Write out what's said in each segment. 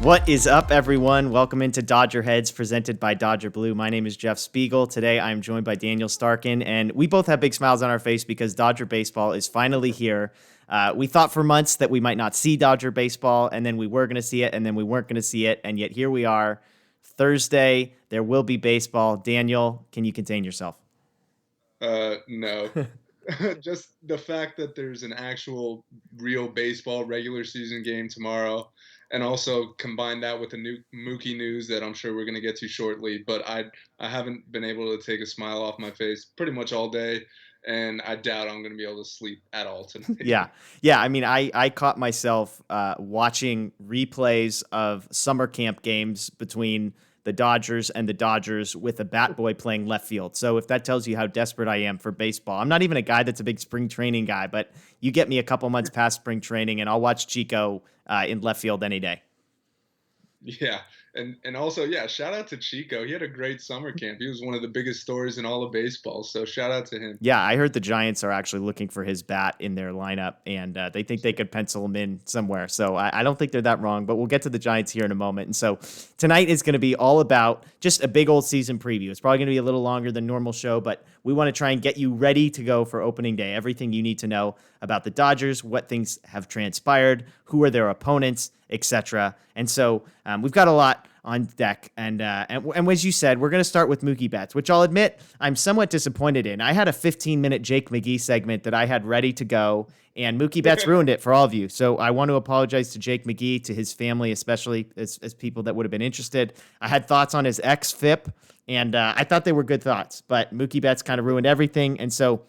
What is up, everyone? Welcome into DodgerHeads, presented by Dodger Blue. My name is Jeff Spiegel. Today, I'm joined by Daniel Starkand, and we both have big smiles on our face because Dodger baseball is finally here. We thought for months that we might not see Dodger baseball, and then we were going to see it, and then we weren't going to see it, and yet here we are. Thursday, there will be baseball. Daniel, can you contain yourself? No. Just the fact that there's an actual real baseball regular season game tomorrow, and also combine that with the new Mookie news that I'm sure we're going to get to shortly. But I haven't been able to take a smile off my face pretty much all day, and I doubt I'm going to be able to sleep at all tonight. Yeah. I mean, I caught myself watching replays of summer camp games between the Dodgers and the Dodgers with a bat boy playing left field. So if that tells you how desperate I am for baseball, I'm not even a guy that's a big spring training guy, but you get me a couple months past spring training and I'll watch Chico in left field any day. Yeah. And also, yeah, shout out to Chico. He had a great summer camp. He was one of the biggest stories in all of baseball. So shout out to him. Yeah, I heard the Giants are actually looking for his bat in their lineup, and they think they could pencil him in somewhere. So I don't think they're that wrong, but we'll get to the Giants here in a moment. And so tonight is going to be all about just a big old season preview. It's probably going to be a little longer than normal show, but we want to try and get you ready to go for opening day. Everything you need to know about the Dodgers, what things have transpired, who are their opponents, etc. And so we've got a lot on deck. And as you said, we're going to start with Mookie Betts, which I'll admit I'm somewhat disappointed in. I had a 15-minute Jake McGee segment that I had ready to go, and Mookie Betts ruined it for all of you. So I want to apologize to Jake McGee, to his family, especially as people that would have been interested. I had thoughts on his ex-FIP, and I thought they were good thoughts, but Mookie Betts kind of ruined everything. And so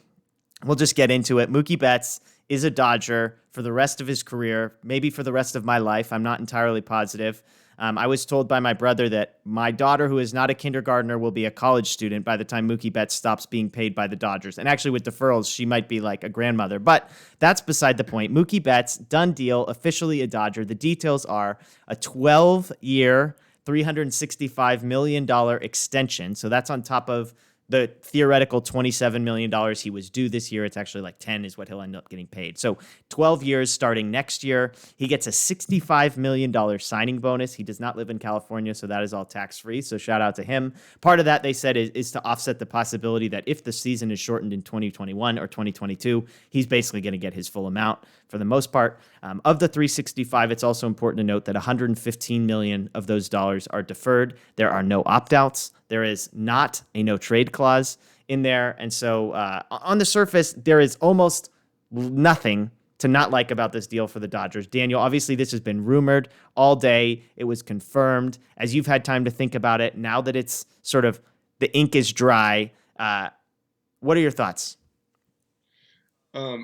we'll just get into it. Mookie Betts is a Dodger for the rest of his career, maybe for the rest of my life. I'm not entirely positive. I was told by my brother that my daughter, who is not a kindergartner, will be a college student by the time Mookie Betts stops being paid by the Dodgers. And actually, with deferrals, she might be like a grandmother. But that's beside the point. Mookie Betts, done deal, officially a Dodger. The details are a 12-year, $365 million extension. So that's on top of the theoretical $27 million he was due this year. It's actually like 10 is what he'll end up getting paid. So 12 years starting next year. He gets a $65 million signing bonus. He does not live in California, so that is all tax-free. So shout out to him. Part of that, they said, is to offset the possibility that if the season is shortened in 2021 or 2022, he's basically going to get his full amount for the most part. Of the 365, it's also important to note that 115 million of those dollars are deferred. There are no opt-outs. There is not a no-trade clause in there. And so on the surface, there is almost nothing to not like about this deal for the Dodgers. Daniel, obviously this has been rumored all day. It was confirmed. As you've had time to think about it, now that it's sort of the ink is dry, what are your thoughts?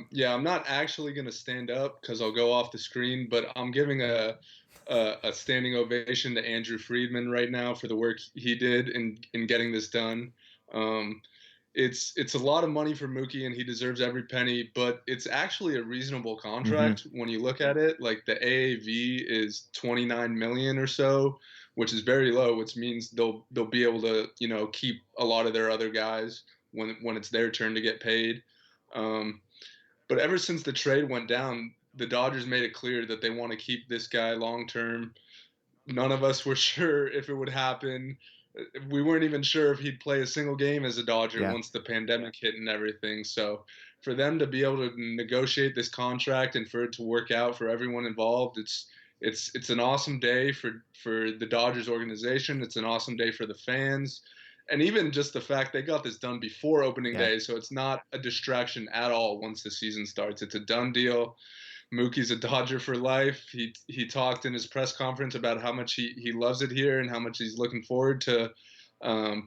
Yeah, I'm not actually going to stand up because I'll go off the screen, but I'm giving a standing ovation to Andrew Friedman right now for the work he did in getting this done. It's a lot of money for Mookie, and he deserves every penny, but it's actually a reasonable contract when you look at it. Like the AAV is 29 million or so, which is very low, which means they'll be able to keep a lot of their other guys when it's their turn to get paid. But ever since the trade went down, the Dodgers made it clear that they want to keep this guy long term. None of us were sure if it would happen. We weren't even sure if he'd play a single game as a Dodger once the pandemic hit and everything. So for them to be able to negotiate this contract and for it to work out for everyone involved, it's an awesome day for the Dodgers organization. It's an awesome day for the fans. And even just the fact they got this done before opening day, so it's not a distraction at all once the season starts. It's a done deal. Mookie's a Dodger for life. He talked in his press conference about how much he loves it here and how much he's looking forward to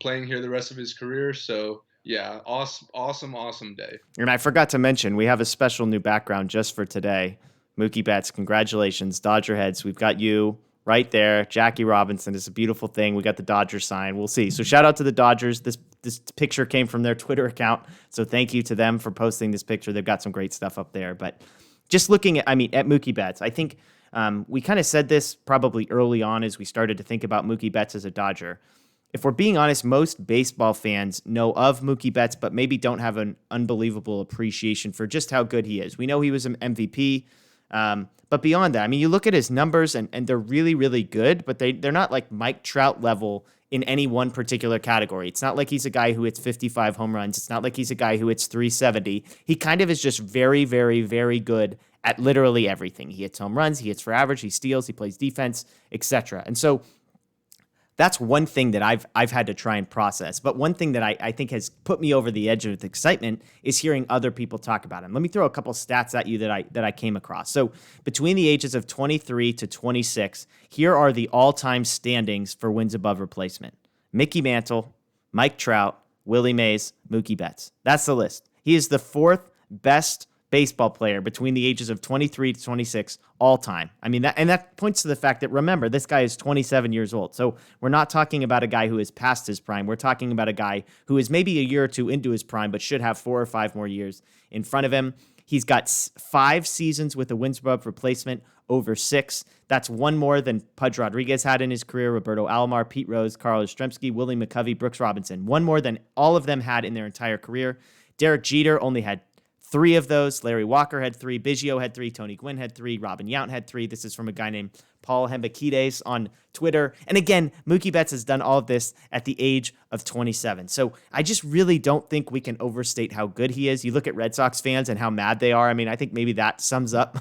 playing here the rest of his career. So, yeah, awesome day. And I forgot to mention, we have a special new background just for today. Mookie Betts, congratulations, DodgerHeads. We've got you right there. Jackie Robinson is a beautiful thing. We got the Dodgers sign. We'll see. So shout out to the Dodgers. This picture came from their Twitter account. So thank you to them for posting this picture. They've got some great stuff up there. But just looking at Mookie Betts, I think we kind of said this probably early on as we started to think about Mookie Betts as a Dodger. if we're being honest, most baseball fans know of Mookie Betts, but maybe don't have an unbelievable appreciation for just how good he is. We know he was an MVP, but beyond that, I mean, you look at his numbers and they're really, really good, but they're not like Mike Trout level in any one particular category. It's not like he's a guy who hits 55 home runs. It's not like he's a guy who hits 370. He kind of is just very, very, very good at literally everything. He hits home runs, he hits for average, he steals, he plays defense, etc. And so that's one thing that I've had to try and process. But one thing that I think has put me over the edge of excitement is hearing other people talk about him. Let me throw a couple stats at you that I came across. So between the ages of 23 to 26, here are the all-time standings for wins above replacement. Mickey Mantle, Mike Trout, Willie Mays, Mookie Betts. That's the list. He is the fourth best baseball player between the ages of 23 to 26 all time. I mean, that points to the fact that, remember, this guy is 27 years old. So we're not talking about a guy who is past his prime. We're talking about a guy who is maybe a year or two into his prime, but should have 4 or 5 more years in front of him. He's got 5 seasons with a wins above replacement over 6. That's one more than Pudge Rodriguez had in his career, Roberto Alomar, Pete Rose, Carl Yastrzemski, Willie McCovey, Brooks Robinson. One more than all of them had in their entire career. Derek Jeter only had 3 of those. Larry Walker had 3. Biggio had 3. Tony Gwynn had 3. Robin Yount had 3. This is from a guy named Paul Hembekides on Twitter. And again, Mookie Betts has done all of this at the age of 27. So I just really don't think we can overstate how good he is. You look at Red Sox fans and how mad they are. I mean, I think maybe that sums up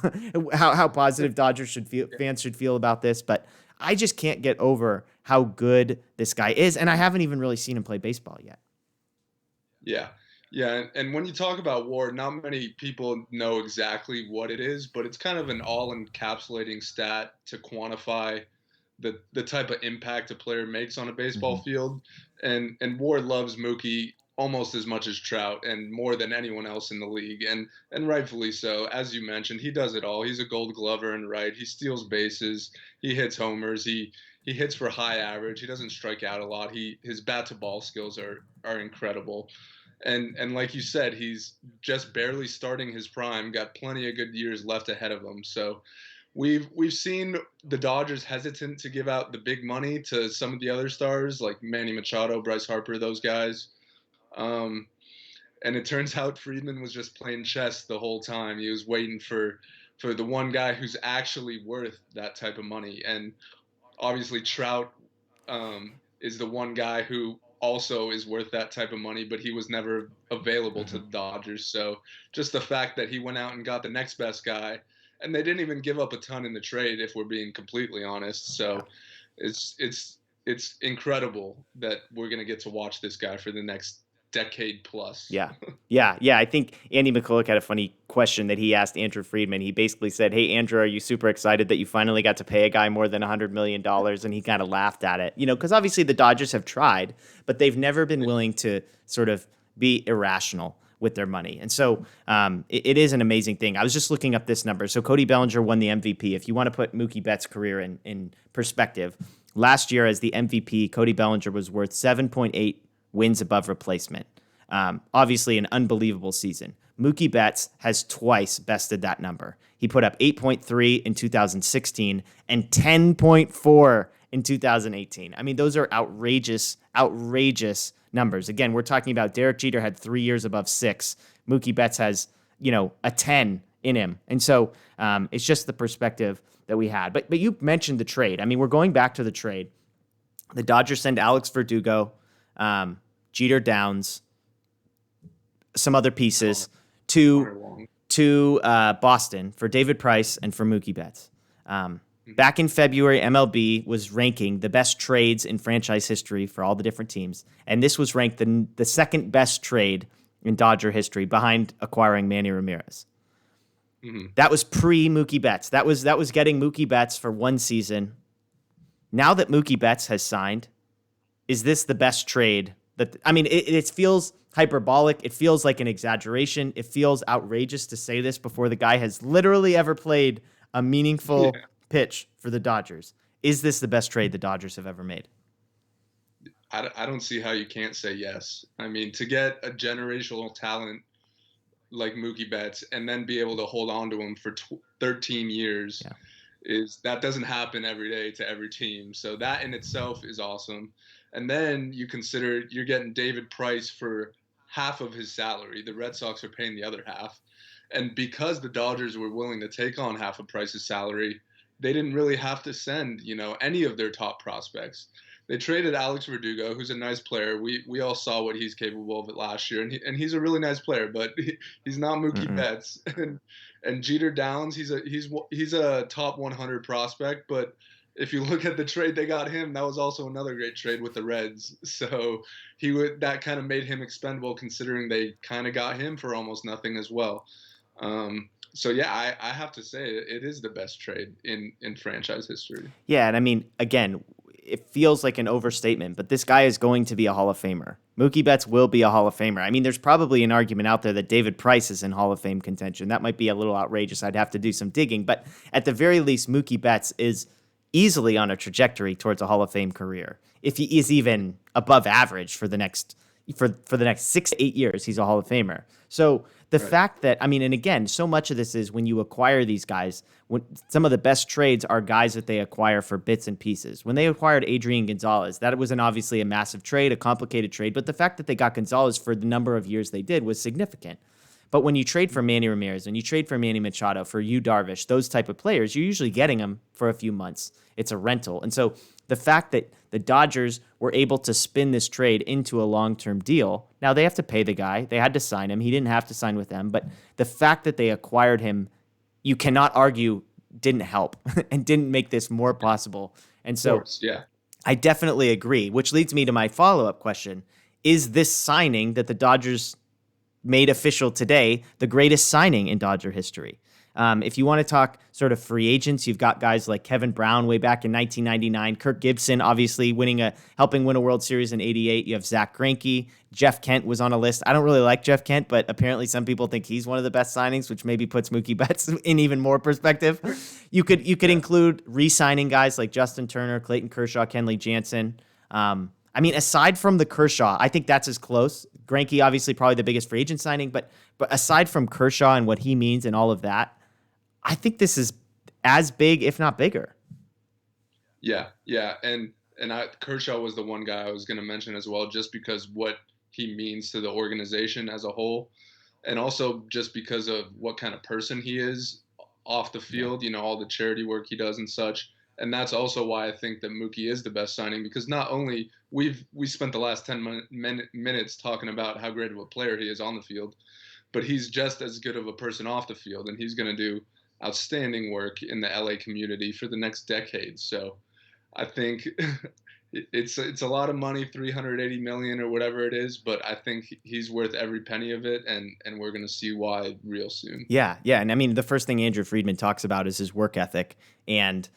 how positive fans should feel about this. But I just can't get over how good this guy is. And I haven't even really seen him play baseball yet. Yeah. Yeah, and when you talk about WAR, not many people know exactly what it is, but it's kind of an all-encapsulating stat to quantify the type of impact a player makes on a baseball field. And WAR loves Mookie almost as much as Trout and more than anyone else in the league, and rightfully so. As you mentioned, he does it all. He's a Gold Glover and right. He steals bases. He hits homers. He hits for high average. He doesn't strike out a lot. His bat to ball skills are incredible. And like you said, he's just barely starting his prime, got plenty of good years left ahead of him. So we've seen the Dodgers hesitant to give out the big money to some of the other stars like Manny Machado, Bryce Harper, those guys. And it turns out Friedman was just playing chess the whole time. He was waiting for the one guy who's actually worth that type of money. And obviously Trout is the one guy who also is worth that type of money, but he was never available to the Dodgers. So just the fact that he went out and got the next best guy, and they didn't even give up a ton in the trade, if we're being completely honest. So it's incredible that we're going to get to watch this guy for the next decade plus. Yeah. I think Andy McCulloch had a funny question that he asked Andrew Friedman. He basically said, "Hey, Andrew, are you super excited that you finally got to pay a guy more than $100 million?" And he kind of laughed at it, because obviously the Dodgers have tried, but they've never been willing to sort of be irrational with their money. And so it is an amazing thing. I was just looking up this number. So Cody Bellinger won the MVP. If you want to put Mookie Betts' career in perspective, last year as the MVP, Cody Bellinger was worth 7.8 wins above replacement. Obviously an unbelievable season. Mookie Betts has twice bested that number. He put up 8.3 in 2016 and 10.4 in 2018. I mean, those are outrageous numbers. Again, we're talking about Derek Jeter had 3 years above 6. Mookie Betts has, a 10 in him. And so it's just the perspective that we had. But you mentioned the trade. I mean, we're going back to the trade. The Dodgers send Alex Verdugo, Jeter Downs, some other pieces to Boston for David Price and for Mookie Betts. Back in February, MLB was ranking the best trades in franchise history for all the different teams, and this was ranked the second best trade in Dodger history behind acquiring Manny Ramirez. That was pre-Mookie Betts. That was getting Mookie Betts for one season. Now that Mookie Betts has signed, is this the best trade? It feels hyperbolic. It feels like an exaggeration. It feels outrageous to say this before the guy has literally ever played a meaningful pitch for the Dodgers. Is this the best trade the Dodgers have ever made? I don't see how you can't say yes. I mean, to get a generational talent like Mookie Betts and then be able to hold on to him for 13 years is that doesn't happen every day to every team. So that in itself is awesome. And then you consider you're getting David Price for half of his salary. The Red Sox are paying the other half. And because the Dodgers were willing to take on half of Price's salary, they didn't really have to send, any of their top prospects. They traded Alex Verdugo, who's a nice player. We all saw what he's capable of it last year, and he's a really nice player, but he's not Mookie Mm-mm. Betts. And Jeter Downs, he's a top 100 prospect, but if you look at the trade they got him, that was also another great trade with the Reds. So that kind of made him expendable, considering they kind of got him for almost nothing as well. So yeah, I have to say it is the best trade in franchise history. Yeah, and I mean, again, it feels like an overstatement, but this guy is going to be a Hall of Famer. Mookie Betts will be a Hall of Famer. I mean, there's probably an argument out there that David Price is in Hall of Fame contention. That might be a little outrageous. I'd have to do some digging, but at the very least, Mookie Betts is easily on a trajectory towards a Hall of Fame career. If he is even above average for the next for the next 6 to 8 years, he's a Hall of Famer. So the Right. fact that, I mean, and again, so much of this is when you acquire these guys, when some of the best trades are guys that they acquire for bits and pieces. When they acquired Adrian Gonzalez, that was obviously a massive trade, a complicated trade, but the fact that they got Gonzalez for the number of years they did was significant. But when you trade for Manny Ramirez, when you trade for Manny Machado, for Yu Darvish, those type of players, you're usually getting them for a few months. It's a rental. And so the fact that the Dodgers were able to spin this trade into a long-term deal, now they have to pay the guy. They had to sign him. He didn't have to sign with them. But the fact that they acquired him, you cannot argue didn't help and didn't make this more possible. And Of so course, yeah. I definitely agree, which leads me to my follow-up question. Is this signing that the Dodgers made official today the greatest signing in Dodger history? If you want to talk sort of free agents, you've got guys like Kevin Brown way back in 1999, Kirk Gibson obviously helping win a World Series in '88. You have Zach Greinke, Jeff Kent was on a list. I don't really like Jeff Kent, but apparently some people think he's one of the best signings, which maybe puts Mookie Betts in even more perspective. You could include re-signing guys like Justin Turner, Clayton Kershaw, Kenley Jansen. I mean, aside from the Kershaw, I think that's as close. Greinke, obviously, probably the biggest free agent signing, but aside from Kershaw and what he means and all of that, I think this is as big, if not bigger. Yeah, and Kershaw was the one guy I was going to mention as well, just because what he means to the organization as a whole, and also just because of what kind of person he is off the Yeah. field. All the charity work he does and such. And that's also why I think that Mookie is the best signing, because not only we spent the last 10 minutes talking about how great of a player he is on the field, but he's just as good of a person off the field, and he's going to do outstanding work in the LA community for the next decade. So I think it's a lot of money, 380 million or whatever it is, but I think he's worth every penny of it, and we're going to see why real soon. Yeah, and I mean, the first thing Andrew Friedman talks about is his work ethic and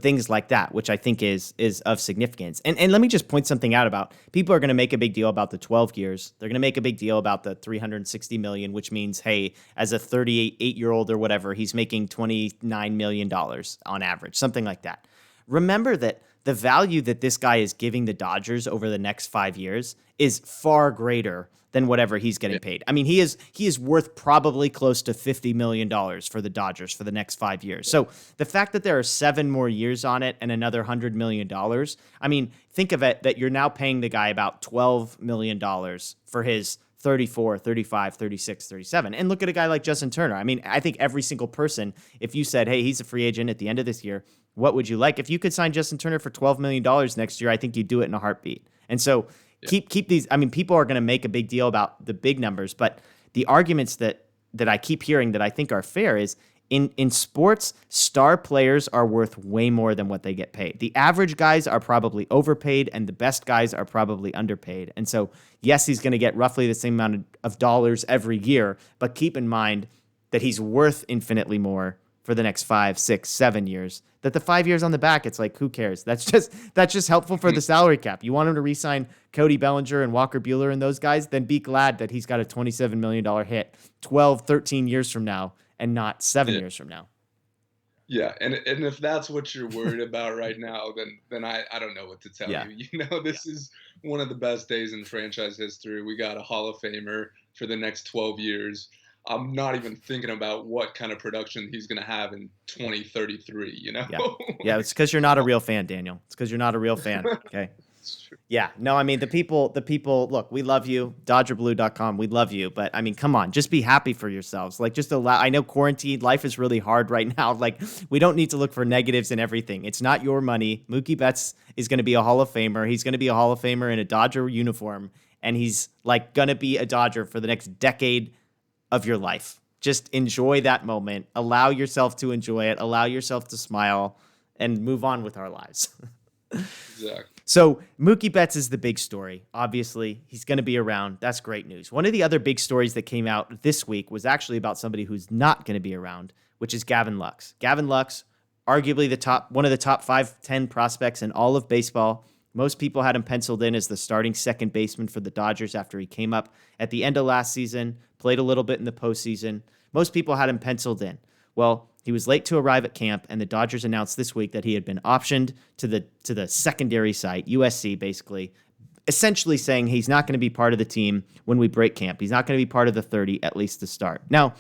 things like that, which I think is of significance. And let me just point something out about people are going to make a big deal about the 12 years. They're going to make a big deal about the 360 million, which means, hey, as a 38-year-old or whatever, he's making $29 million on average, something like that. Remember that the value that this guy is giving the Dodgers over the next 5 years is far greater than whatever he's getting paid. I mean, he is worth probably close to $50 million for the Dodgers for the next 5 years. So the fact that there are 7 more years on it and another $100 million, I mean, think of it that you're now paying the guy about $12 million for his 34, 35, 36, 37. And look at a guy like Justin Turner. I mean, I think every single person, if you said, hey, he's a free agent at the end of this year, what would you like? If you could sign Justin Turner for $12 million next year, I think you'd do it in a heartbeat. And so keep these. I mean, people are going to make a big deal about the big numbers, but the arguments that I keep hearing that I think are fair is in sports, star players are worth way more than what they get paid. The average guys are probably overpaid, and the best guys are probably underpaid. And so, yes, he's going to get roughly the same amount of dollars every year, but keep in mind that he's worth infinitely more for the next 5, 6, 7 years. That the 5 years on the back, it's like, who cares? That's just helpful for the salary cap. You want him to re-sign Cody Bellinger and Walker Buehler and those guys, then be glad that he's got a $27 million hit 12, 13 years from now and not 7 years from now. Yeah, and if that's what you're worried about right now, then I don't know what to tell you. This is one of the best days in franchise history. We got a Hall of Famer for the next 12 years. I'm not even thinking about what kind of production he's going to have in 2033, you know? Yeah. Yeah, Like, it's because you're not a real fan, Daniel. It's because you're not a real fan. Okay. it's true. Yeah, no, I mean, the people, look, we love you, DodgerBlue.com, we love you, but I mean, come on, just be happy for yourselves. Like, just allow, I know quarantine, life is really hard right now. Like, we don't need to look for negatives in everything. It's not your money. Mookie Betts is going to be a Hall of Famer. He's going to be a Hall of Famer in a Dodger uniform, and he's like going to be a Dodger for the next decade of your life. Just enjoy that moment. Allow yourself to enjoy it. Allow yourself to smile and move on with our lives. Exactly. So Mookie Betts is the big story. Obviously, he's going to be around. That's great news. One of the other big stories that came out this week was actually about somebody who's not going to be around, which is Gavin Lux. Gavin Lux, arguably one of the top 5-10 prospects in all of baseball. Most people had him penciled in as the starting second baseman for the Dodgers after he came up at the end of last season, played a little bit in the postseason. Most people had him penciled in. Well, he was late to arrive at camp, and the Dodgers announced this week that he had been optioned to the secondary site, USC, basically, essentially saying he's not going to be part of the team when we break camp. He's not going to be part of the 30, at least to start. Now,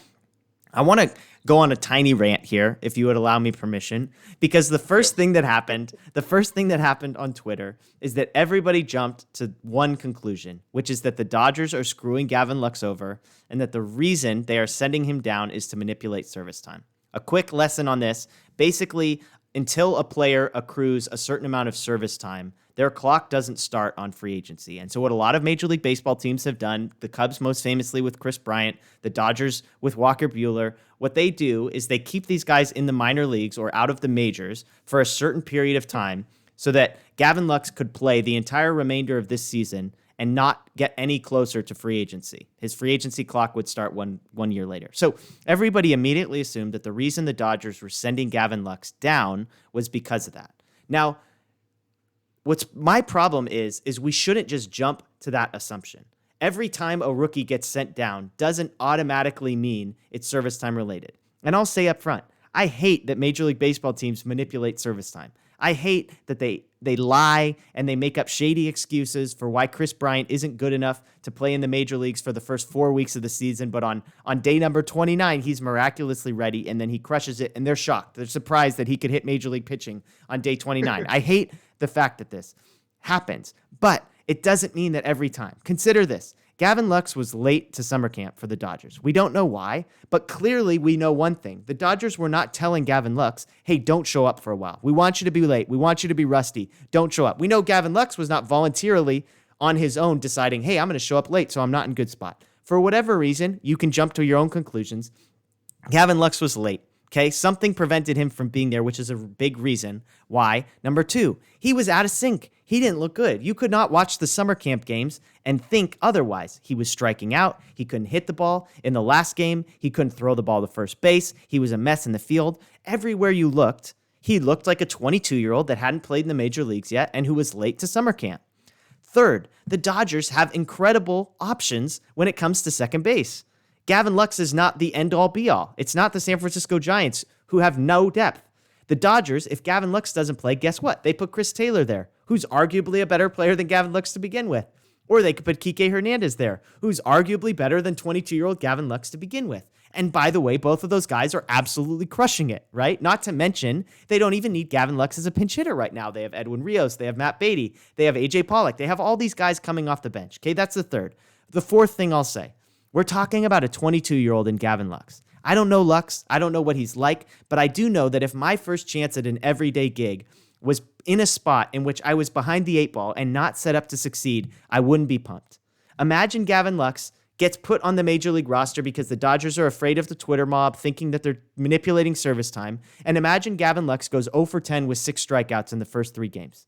I want to go on a tiny rant here, if you would allow me permission, because the first thing that happened on Twitter is that everybody jumped to one conclusion, which is that the Dodgers are screwing Gavin Lux over, and that the reason they are sending him down is to manipulate service time. A quick lesson on this. Basically, until a player accrues a certain amount of service time, their clock doesn't start on free agency. And so what a lot of Major League Baseball teams have done, the Cubs most famously with Chris Bryant, the Dodgers with Walker Buehler, what they do is they keep these guys in the minor leagues or out of the majors for a certain period of time so that Gavin Lux could play the entire remainder of this season and not get any closer to free agency. His free agency clock would start one year later. So everybody immediately assumed that the reason the Dodgers were sending Gavin Lux down was because of that. Now, what's my problem is we shouldn't just jump to that assumption. Every time a rookie gets sent down doesn't automatically mean it's service time related. And I'll say up front, I hate that Major League Baseball teams manipulate service time. I hate that they lie and they make up shady excuses for why Chris Bryant isn't good enough to play in the major leagues for the first 4 weeks of the season, but on day number 29, he's miraculously ready, and then he crushes it, and they're shocked. They're surprised that he could hit major league pitching on day 29. I hate the fact that this happens, but it doesn't mean that every time. Consider this. Gavin Lux was late to summer camp for the Dodgers. We don't know why, but clearly we know one thing. The Dodgers were not telling Gavin Lux, hey, don't show up for a while. We want you to be late. We want you to be rusty. Don't show up. We know Gavin Lux was not voluntarily on his own deciding, hey, I'm going to show up late, so I'm not in good spot. For whatever reason, you can jump to your own conclusions. Gavin Lux was late. Okay, something prevented him from being there, which is a big reason why. Number 2, he was out of sync. He didn't look good. You could not watch the summer camp games and think otherwise. He was striking out. He couldn't hit the ball. In the last game, he couldn't throw the ball to first base. He was a mess in the field. Everywhere you looked, he looked like a 22-year-old that hadn't played in the major leagues yet and who was late to summer camp. Third, the Dodgers have incredible options when it comes to second base. Gavin Lux is not the end-all be-all. It's not the San Francisco Giants, who have no depth. The Dodgers, if Gavin Lux doesn't play, guess what? They put Chris Taylor there, who's arguably a better player than Gavin Lux to begin with. Or they could put Kike Hernandez there, who's arguably better than 22-year-old Gavin Lux to begin with. And by the way, both of those guys are absolutely crushing it, right? Not to mention, they don't even need Gavin Lux as a pinch hitter right now. They have Edwin Rios, they have Matt Beatty, they have AJ Pollock. They have all these guys coming off the bench. Okay, that's the third. The fourth thing I'll say. We're talking about a 22-year-old in Gavin Lux. I don't know Lux. I don't know what he's like, but I do know that if my first chance at an everyday gig was in a spot in which I was behind the 8 ball and not set up to succeed, I wouldn't be pumped. Imagine Gavin Lux gets put on the major league roster because the Dodgers are afraid of the Twitter mob, thinking that they're manipulating service time. And imagine Gavin Lux goes 0 for 10 with 6 strikeouts in the first 3 games.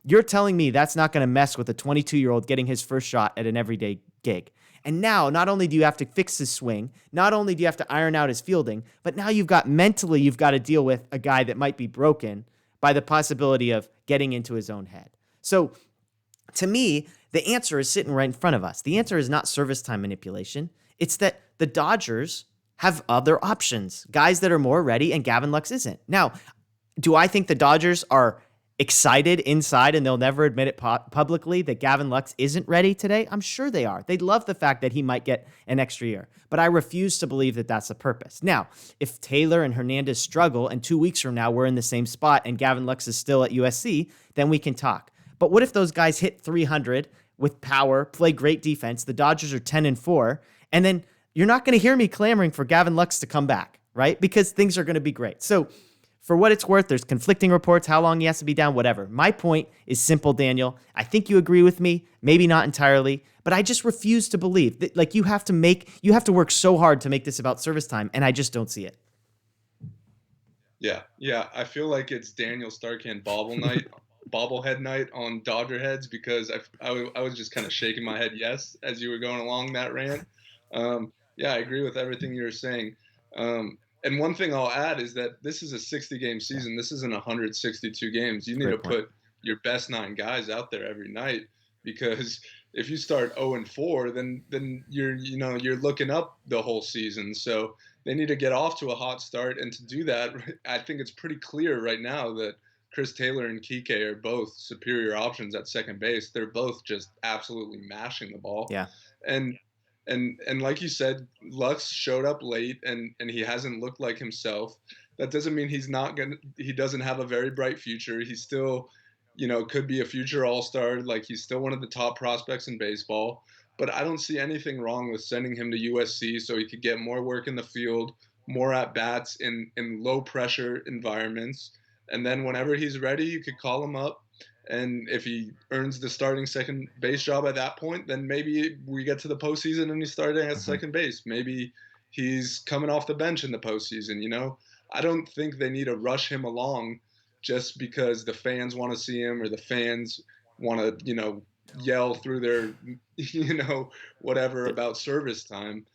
You're telling me that's not going to mess with a 22-year-old getting his first shot at an everyday gig. And now, not only do you have to fix his swing, not only do you have to iron out his fielding, but now you've got to deal with a guy that might be broken by the possibility of getting into his own head. So, to me, the answer is sitting right in front of us. The answer is not service time manipulation. It's that the Dodgers have other options, guys that are more ready, and Gavin Lux isn't. Now, do I think the Dodgers are excited inside, and they'll never admit it publicly, that Gavin Lux isn't ready today? I'm sure they are. They'd love the fact that he might get an extra year, but I refuse to believe that that's the purpose. Now, if Taylor and Hernandez struggle and 2 weeks from now we're in the same spot and Gavin Lux is still at USC, then we can talk. But what if those guys hit 300 with power, play great defense, the Dodgers are 10-4, and then you're not going to hear me clamoring for Gavin Lux to come back, right? Because things are going to be great. So for what it's worth, there's conflicting reports, how long he has to be down, whatever. My point is simple, Daniel. I think you agree with me, maybe not entirely, but I just refuse to believe that, like, you have to work so hard to make this about service time, and I just don't see it. Yeah. I feel like it's Daniel Starkand bobblehead night on DodgerHeads, because I was just kind of shaking my head yes as you were going along that rant. Yeah, I agree with everything you were saying. And one thing I'll add is that this is a 60-game season. This isn't 162 games. You need to put your best 9 guys out there every night, because if you start 0-4, then you're looking up the whole season. So they need to get off to a hot start, and to do that, I think it's pretty clear right now that Chris Taylor and Kike are both superior options at second base. They're both just absolutely mashing the ball. Yeah. And like you said, Lux showed up late and he hasn't looked like himself. That doesn't mean he doesn't have a very bright future. He still, could be a future all-star. Like, he's still one of the top prospects in baseball. But I don't see anything wrong with sending him to USC so he could get more work in the field, more at-bats in low-pressure environments. And then whenever he's ready, you could call him up. And if he earns the starting second base job at that point, then maybe we get to the postseason and he's starting at second base. Maybe he's coming off the bench in the postseason. I don't think they need to rush him along just because the fans want to see him, or the fans want to, yell through their, whatever about service time.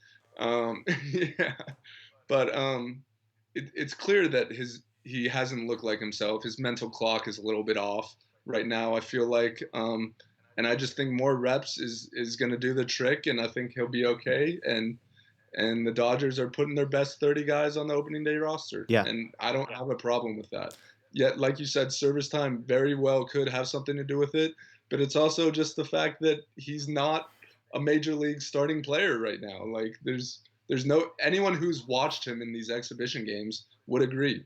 Yeah. But it's clear that he hasn't looked like himself. His mental clock is a little bit off right now, I feel like, and I just think more reps is going to do the trick, and I think he'll be okay. And the Dodgers are putting their best 30 guys on the opening day roster, and I don't have a problem with that. Yet, like you said, service time very well could have something to do with it, but it's also just the fact that he's not a major league starting player right now. Like, there's no anyone who's watched him in these exhibition games would agree.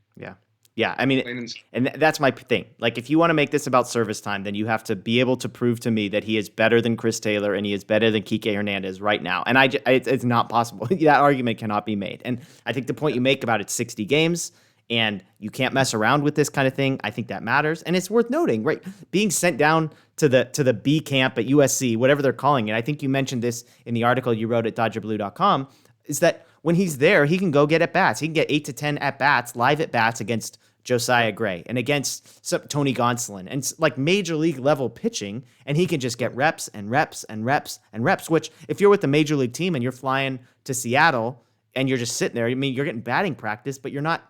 Yeah, I mean, and that's my thing. Like, if you want to make this about service time, then you have to be able to prove to me that he is better than Chris Taylor and he is better than Kike Hernandez right now. And it's not possible. That argument cannot be made. And I think the point you make about it's 60 games and you can't mess around with this kind of thing, I think that matters. And it's worth noting, right? Being sent down to the B camp at USC, whatever they're calling it, I think you mentioned this in the article you wrote at DodgerBlue.com, is that when he's there, he can go get at-bats. He can get 8 to 10 at-bats, live at-bats against Josiah Gray and against Tony Gonsolin and like major league level pitching, and he can just get reps and reps and reps and reps, which if you're with the major league team and you're flying to Seattle and you're just sitting there, I mean, you're getting batting practice, but you're not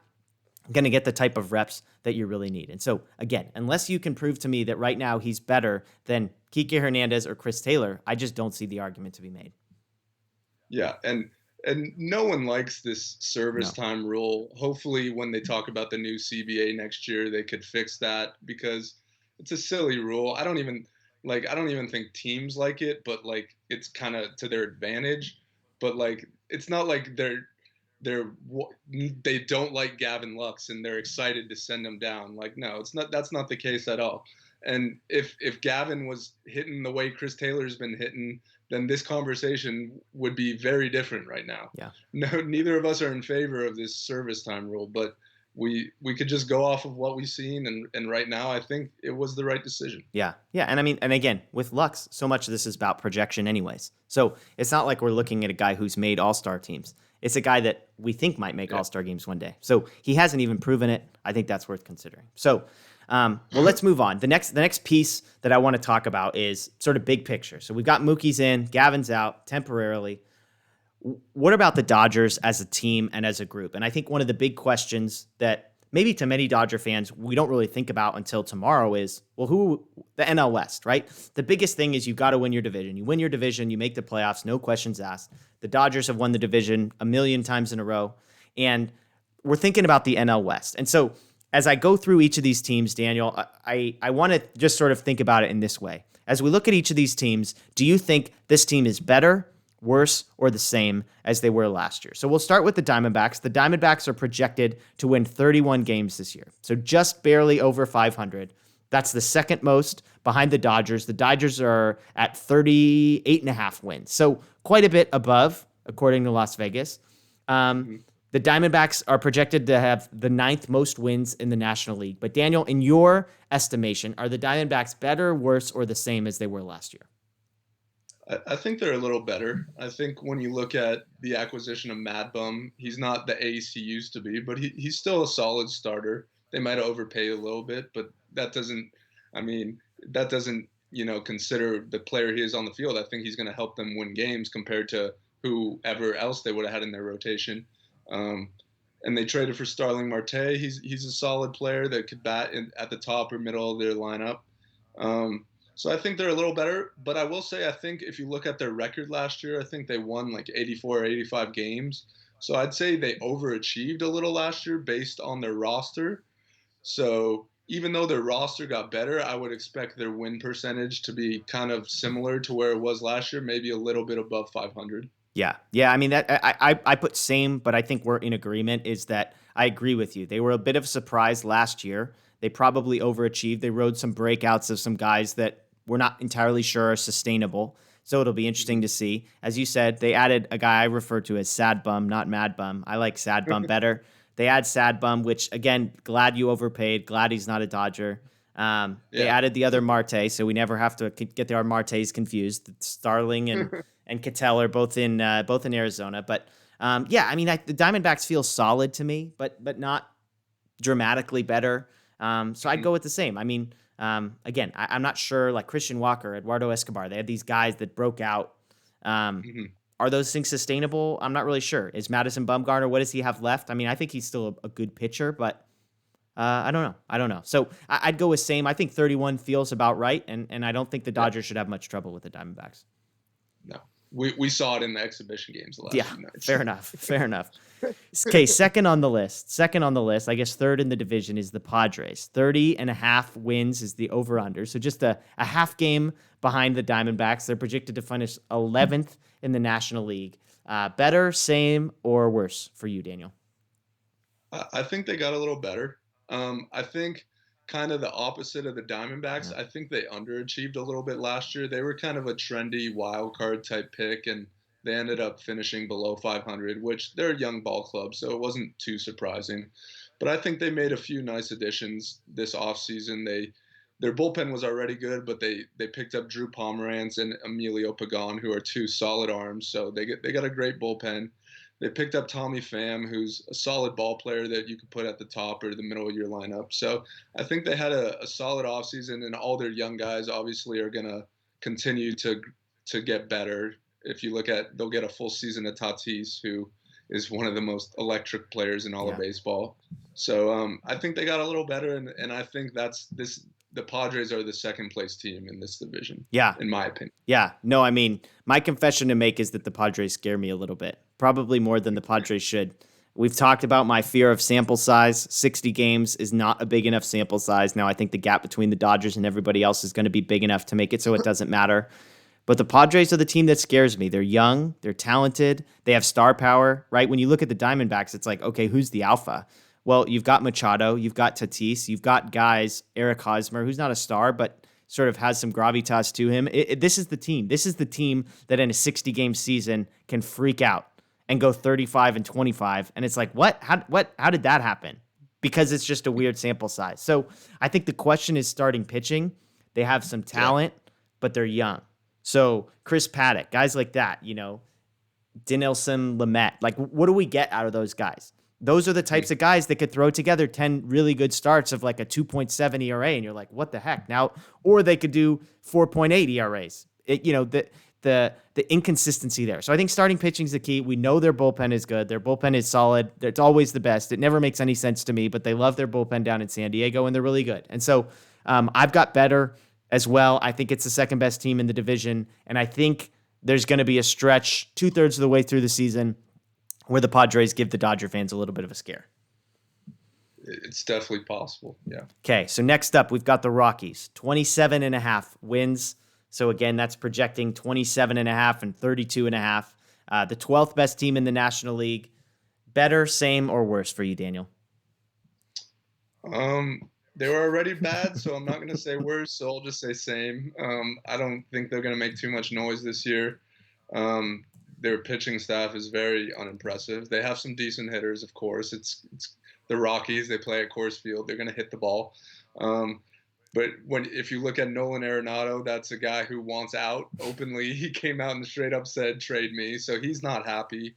going to get the type of reps that you really need. And so, again, unless you can prove to me that right now he's better than Kike Hernandez or Chris Taylor, I just don't see the argument to be made. Yeah, and no one likes this service time rule. Hopefully when they talk about the new CBA next year, they could fix that, because it's a silly rule. I don't even think teams like it, but like, it's kind of to their advantage. But like, it's not like they don't like Gavin Lux and they're excited to send him down. Like, no, that's not the case at all. And if Gavin was hitting the way Chris Taylor's been hitting, then this conversation would be very different right now. Yeah. No, neither of us are in favor of this service time rule, but we could just go off of what we've seen, and right now I think it was the right decision. Yeah. And I mean, and again, with Lux, so much of this is about projection anyways. So it's not like we're looking at a guy who's made all-star teams. It's a guy that we think might make all-star games one day. So he hasn't even proven it. I think that's worth considering. So well, let's move on. The next piece that I want to talk about is sort of big picture. So we've got Mookie's in, Gavin's out temporarily. What about the Dodgers as a team and as a group? And I think one of the big questions that maybe to many Dodger fans we don't really think about until tomorrow is, well, the NL West, right? The biggest thing is you've got to win your division. You win your division, you make the playoffs, no questions asked. The Dodgers have won the division a million times in a row, and we're thinking about the NL West. And so as I go through each of these teams, Daniel, I want to just sort of think about it in this way. As we look at each of these teams, do you think this team is better, worse, or the same as they were last year? So we'll start with the Diamondbacks. The Diamondbacks are projected to win 31 games this year, so just barely over 500. That's the second most behind the Dodgers. The Dodgers are at 38.5 wins, so quite a bit above, according to Las Vegas. The Diamondbacks are projected to have the 9th most wins in the National League. But Daniel, in your estimation, are the Diamondbacks better, worse, or the same as they were last year? I think they're a little better. I think when you look at the acquisition of Mad Bum, he's not the ace he used to be, but he's still a solid starter. They might have overpaid a little bit, but that doesn't, I mean, that doesn't, consider the player he is on the field. I think he's going to help them win games compared to whoever else they would have had in their rotation. And they traded for Starling Marte. He's a solid player that could bat at the top or middle of their lineup. So I think they're a little better. But I will say, I think if you look at their record last year, I think they won like 84 or 85 games. So I'd say they overachieved a little last year based on their roster. So even though their roster got better, I would expect their win percentage to be kind of similar to where it was last year, maybe a little bit above 500. Yeah. I mean, that I put same, but I think we're in agreement is that I agree with you. They were a bit of a surprise last year. They probably overachieved. They rode some breakouts of some guys that we're not entirely sure are sustainable. So it'll be interesting to see. As you said, they added a guy I refer to as Sad Bum, not Mad Bum. I like Sad Bum better. They add Sad Bum, which, again, glad you overpaid. Glad he's not a Dodger. They added the other Marte, so we never have to get our Martes confused. Starling and Ketel are both in Arizona. But, I mean, the Diamondbacks feel solid to me, but not dramatically better. So I'd go with the same. I mean, again, I'm not sure, like Christian Walker, Eduardo Escobar, they had these guys that broke out. Are those things sustainable? I'm not really sure. Is Madison Bumgarner, what does he have left? I mean, I think he's still a good pitcher, but I don't know. So I'd go with same. I think 31 feels about right, and I don't think the Dodgers should have much trouble with the Diamondbacks. No. We saw it in the exhibition games the last few nights. Fair enough. Okay, second on the list, I guess third in the division is the Padres. 30.5 wins is the over-under. So just a half game behind the Diamondbacks. They're projected to finish 11th in the National League. Better, same, or worse for you, Daniel? I think they got a little better. I think kind of the opposite of the Diamondbacks. Yeah. I think they underachieved a little bit last year. They were kind of a trendy wild card type pick, and they ended up finishing below 500, which they're a young ball club, so it wasn't too surprising. But I think they made a few nice additions this offseason. Their bullpen was already good, but they picked up Drew Pomeranz and Emilio Pagan, who are two solid arms. So they got a great bullpen. They picked up Tommy Pham, who's a solid ball player that you could put at the top or the middle of your lineup. So I think they had a solid offseason, and all their young guys obviously are going to continue to get better. If you look at, they'll get a full season of Tatis, who is one of the most electric players in all of baseball. So I think they got a little better, and I think the Padres are the second place team in this division. Yeah. In my opinion. Yeah. No, I mean, my confession to make is that the Padres scare me a little bit, probably more than the Padres should. We've talked about my fear of sample size. 60 games is not a big enough sample size. Now, I think the gap between the Dodgers and everybody else is going to be big enough to make it so it doesn't matter. But the Padres are the team that scares me. They're young, they're talented, they have star power, right? When you look at the Diamondbacks, it's like, okay, who's the alpha? Well, you've got Machado, you've got Tatis, you've got guys, Eric Hosmer, who's not a star, but sort of has some gravitas to him. This is the team. This is the team that in a 60-game season can freak out and go 35-25. And it's like, what? How did that happen? Because it's just a weird sample size. So I think the question is starting pitching. They have some talent, but they're young. So Chris Paddock, guys like that, Dinelson Lamet, like what do we get out of those guys? Those are the types of guys that could throw together 10 really good starts of like a 2.7 ERA, and you're like, what the heck? Now, or they could do 4.8 ERAs. The inconsistency there. So I think starting pitching is the key. We know their bullpen is good. Their bullpen is solid. It's always the best. It never makes any sense to me, but they love their bullpen down in San Diego, and they're really good. And so I've got better as well. I think it's the second best team in the division, and I think there's going to be a stretch 2/3 of the way through the season where the Padres give the Dodger fans a little bit of a scare. it's definitely possible. Yeah. Okay, so next up, we've got the Rockies, 27.5 wins. So again, that's projecting 27.5 and 32.5. The 12th best team in the National League. Better, same, or worse for you, Daniel? They were already bad, so I'm not going to say worse, so I'll just say same. I don't think they're going to make too much noise this year. Their pitching staff is very unimpressive. They have some decent hitters, of course. It's the Rockies. They play at Coors Field. They're going to hit the ball. But if you look at Nolan Arenado, that's a guy who wants out openly. He came out and straight up said, "Trade me." So he's not happy.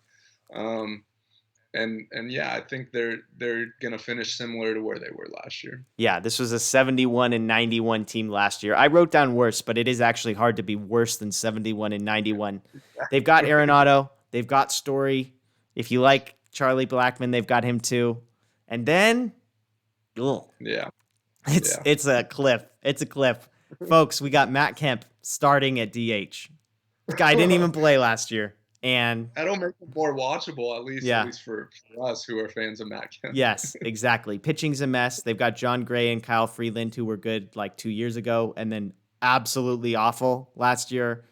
And yeah, I think they're gonna finish similar to where they were last year. Yeah, this was a 71 and 91 team last year. I wrote down worse, but it is actually hard to be worse than 71 and 91. They've got Arenado, they've got Story. If you like Charlie Blackmon, they've got him too. And then, Yeah, it's a cliff. It's a cliff, folks. We got Matt Kemp starting at DH. This guy didn't even play last year. And that'll make it more watchable, at least for us who are fans of Matt Kemp. Yes, exactly. Pitching's a mess. They've got John Gray and Kyle Freeland, who were good like 2 years ago, and then absolutely awful last year.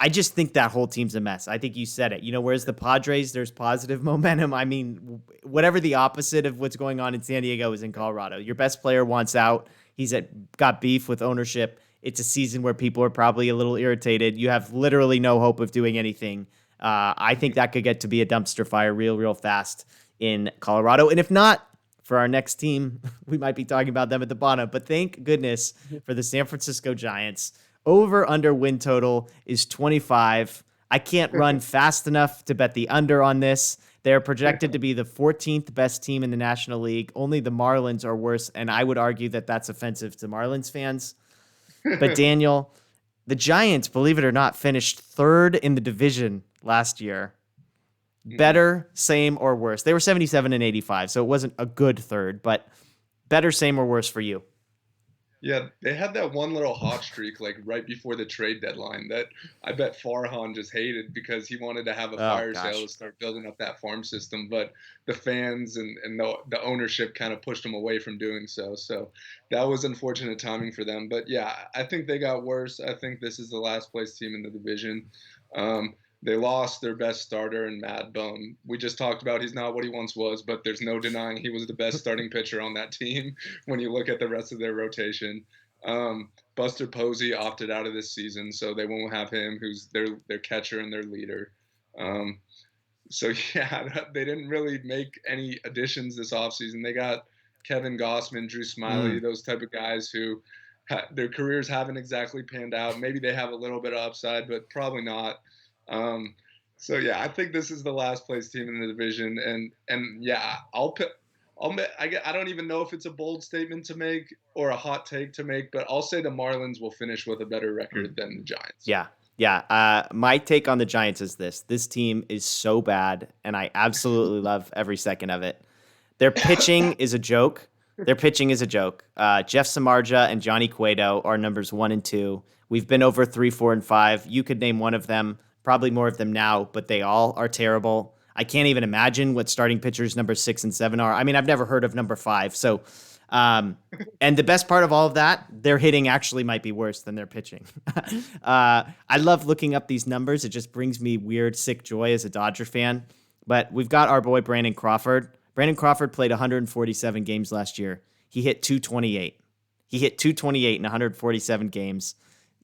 I just think that whole team's a mess. I think you said it. Whereas the Padres, there's positive momentum. I mean, whatever the opposite of what's going on in San Diego is in Colorado. Your best player wants out. He's got beef with ownership. It's a season where people are probably a little irritated. You have literally no hope of doing anything. I think that could get to be a dumpster fire real fast in Colorado. And if not, for our next team, we might be talking about them at the bottom. But thank goodness for the San Francisco Giants. Over-under win total is 25. I can't run fast enough to bet the under on this. They're projected to be the 14th best team in the National League. Only the Marlins are worse, and I would argue that that's offensive to Marlins fans. But Daniel, the Giants, believe it or not, finished third in the division last year. Better, same, or worse? They were 77 and 85, so it wasn't a good third, but better, same, or worse for you? Yeah, they had that one little hot streak like right before the trade deadline that I bet Farhan just hated because he wanted to have a fire sale to start building up that farm system, but the fans and the ownership kind of pushed him away from doing so. So that was unfortunate timing for them. But yeah, I think they got worse. I think this is the last place team in the division. They lost their best starter in Mad Bum. We just talked about he's not what he once was, but there's no denying he was the best starting pitcher on that team when you look at the rest of their rotation. Buster Posey opted out of this season, so they won't have him, who's their catcher and their leader. So, yeah, they didn't really make any additions this offseason. They got Kevin Gossman, Drew Smyly, those type of guys who their careers haven't exactly panned out. Maybe they have a little bit of upside, but probably not. So yeah, I think this is the last place team in the division, and yeah, I don't even know if it's a bold statement to make or a hot take to make, but I'll say the Marlins will finish with a better record than the Giants. Yeah. My take on the Giants is this team is so bad, and I absolutely love every second of it. Their pitching is a joke. Jeff Samardzija and Johnny Cueto are numbers 1 and 2. We've been over 3, 4, and 5. You could name one of them. Probably more of them now, but they all are terrible. I can't even imagine what starting pitchers number 6 and 7 are. I mean, I've never heard of number 5. So, and the best part of all of that, their hitting actually might be worse than their pitching. I love looking up these numbers. It just brings me weird, sick joy as a Dodger fan. But we've got our boy Brandon Crawford. Brandon Crawford played 147 games last year. He hit 228. He hit 228 in 147 games.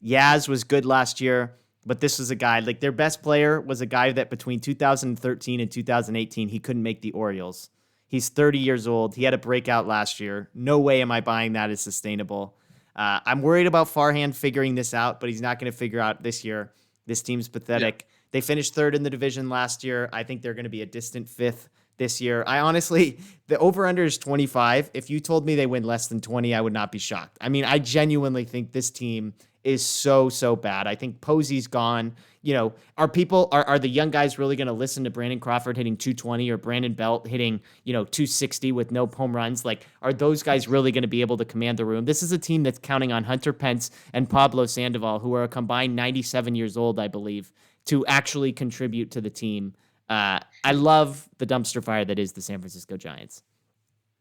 Yaz was good last year. But this was a guy, like their best player was a guy that between 2013 and 2018, he couldn't make the Orioles. He's 30 years old. He had a breakout last year. No way am I buying that as sustainable. I'm worried about Farhan figuring this out, but he's not going to figure out this year. This team's pathetic. Yeah. They finished third in the division last year. I think they're going to be a distant fifth this year. I honestly, the over-under is 25. If you told me they win less than 20, I would not be shocked. I mean, I genuinely think this team is so bad. I think Posey's gone. Are the young guys really going to listen to Brandon Crawford hitting 220 or Brandon Belt hitting, 260 with no home runs? Like, are those guys really going to be able to command the room? This is a team that's counting on Hunter Pence and Pablo Sandoval, who are a combined 97 years old, I believe, to actually contribute to the team. I love the dumpster fire that is the San Francisco Giants.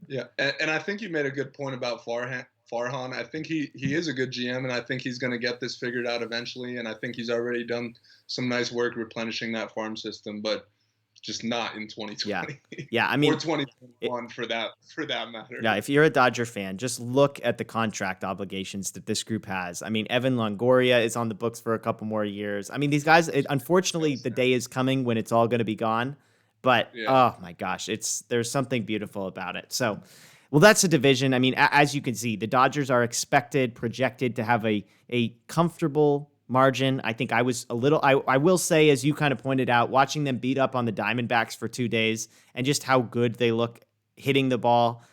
Yeah, and I think you made a good point about Farhan. I think he is a good GM, and I think he's going to get this figured out eventually. And I think he's already done some nice work replenishing that farm system, but just not in Yeah. 2020 Yeah. I or mean, it, 2021 for that matter. yeah, if you're a Dodger fan, just look at the contract obligations that this group has. I mean, Evan Longoria is on the books for a couple more years. I mean, these guys, unfortunately, the day is coming when it's all going to be gone. But Yeah. oh my gosh, there's something beautiful about it. So, well, that's a division. I mean, as you can see, the Dodgers are projected to have a comfortable margin. I think I was a little. I will say, as you kind of pointed out, watching them beat up on the Diamondbacks for 2 days and just how good they look hitting the ball.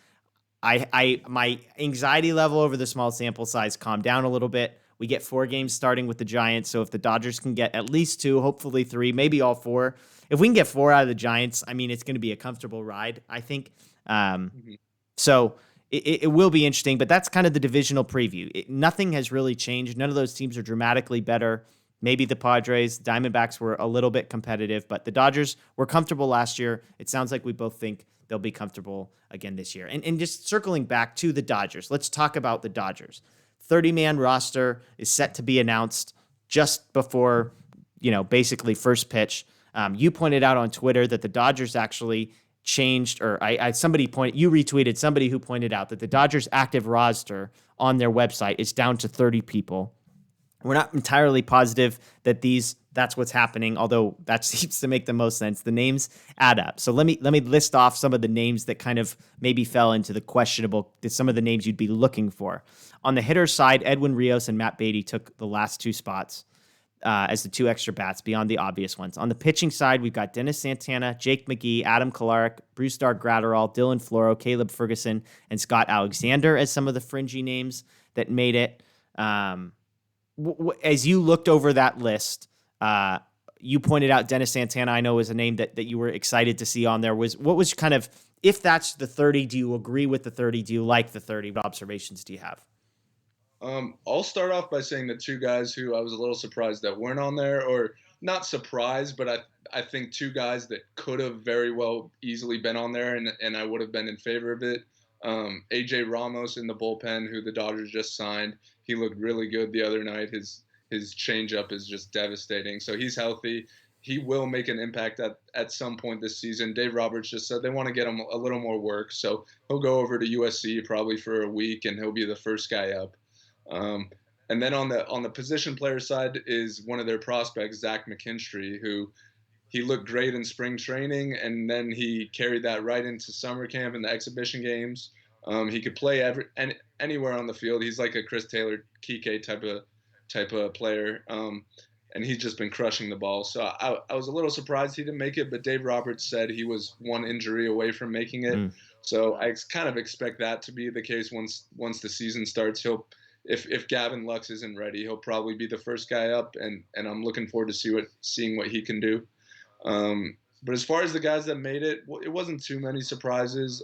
My anxiety level over the small sample size calmed down a little bit. We get 4 games starting with the Giants, so if the Dodgers can get at least 2, hopefully 3, maybe all 4. If we can get 4 out of the Giants, I mean, it's going to be a comfortable ride, I think. Um, Mhm. so it will be interesting, but that's kind of the divisional preview. Nothing has really changed. None of those teams are dramatically better. Maybe the Padres, Diamondbacks were a little bit competitive, but the Dodgers were comfortable last year. It sounds like we both think they'll be comfortable again this year. And just circling back to the Dodgers, let's talk about the Dodgers. 30-man roster is set to be announced just before, basically first pitch. You pointed out on Twitter that the Dodgers actually changed, or you retweeted somebody who pointed out that the Dodgers active roster on their website is down to 30 people. We're not entirely positive that that's what's happening, although that seems to make the most sense. The names add up. So let me list off some of the names that kind of maybe fell into the questionable, some of the names you'd be looking for. On the hitter side, Edwin Rios and Matt Beatty took the last 2 spots as the 2 extra bats beyond the obvious ones. On the pitching side, we've got Dennis Santana, Jake McGee, Adam Kolarek, Brusdar Graterol, Dylan Floro, Caleb Ferguson, and Scott Alexander as some of the fringy names that made it. As you looked over that list, you pointed out Dennis Santana, I know, is a name that you were excited to see on there. What was kind of, if that's the 30, do you agree with the 30? Do you like the 30? What observations do you have? I'll start off by saying the 2 guys who I was a little surprised that weren't on there, or not surprised, but I think 2 guys that could have very well easily been on there, and I would have been in favor of it. AJ Ramos in the bullpen, who the Dodgers just signed. He looked really good the other night. His changeup is just devastating. So he's healthy. He will make an impact at some point this season. Dave Roberts just said they want to get him a little more work, so he'll go over to USC probably for a week, and he'll be the first guy up. Um, and then on the position player side is one of their prospects, Zach McKinstry, who he looked great in spring training, and then he carried that right into summer camp and the exhibition games. He could play anywhere on the field. He's like a Chris Taylor, Kike type of player, and he's just been crushing the ball. So I was a little surprised he didn't make it, but Dave Roberts said he was 1 injury away from making it. So I kind of expect that to be the case once the season starts. If Gavin Lux isn't ready, he'll probably be the first guy up, and I'm looking forward to seeing what he can do. But as far as the guys that made it, it wasn't too many surprises.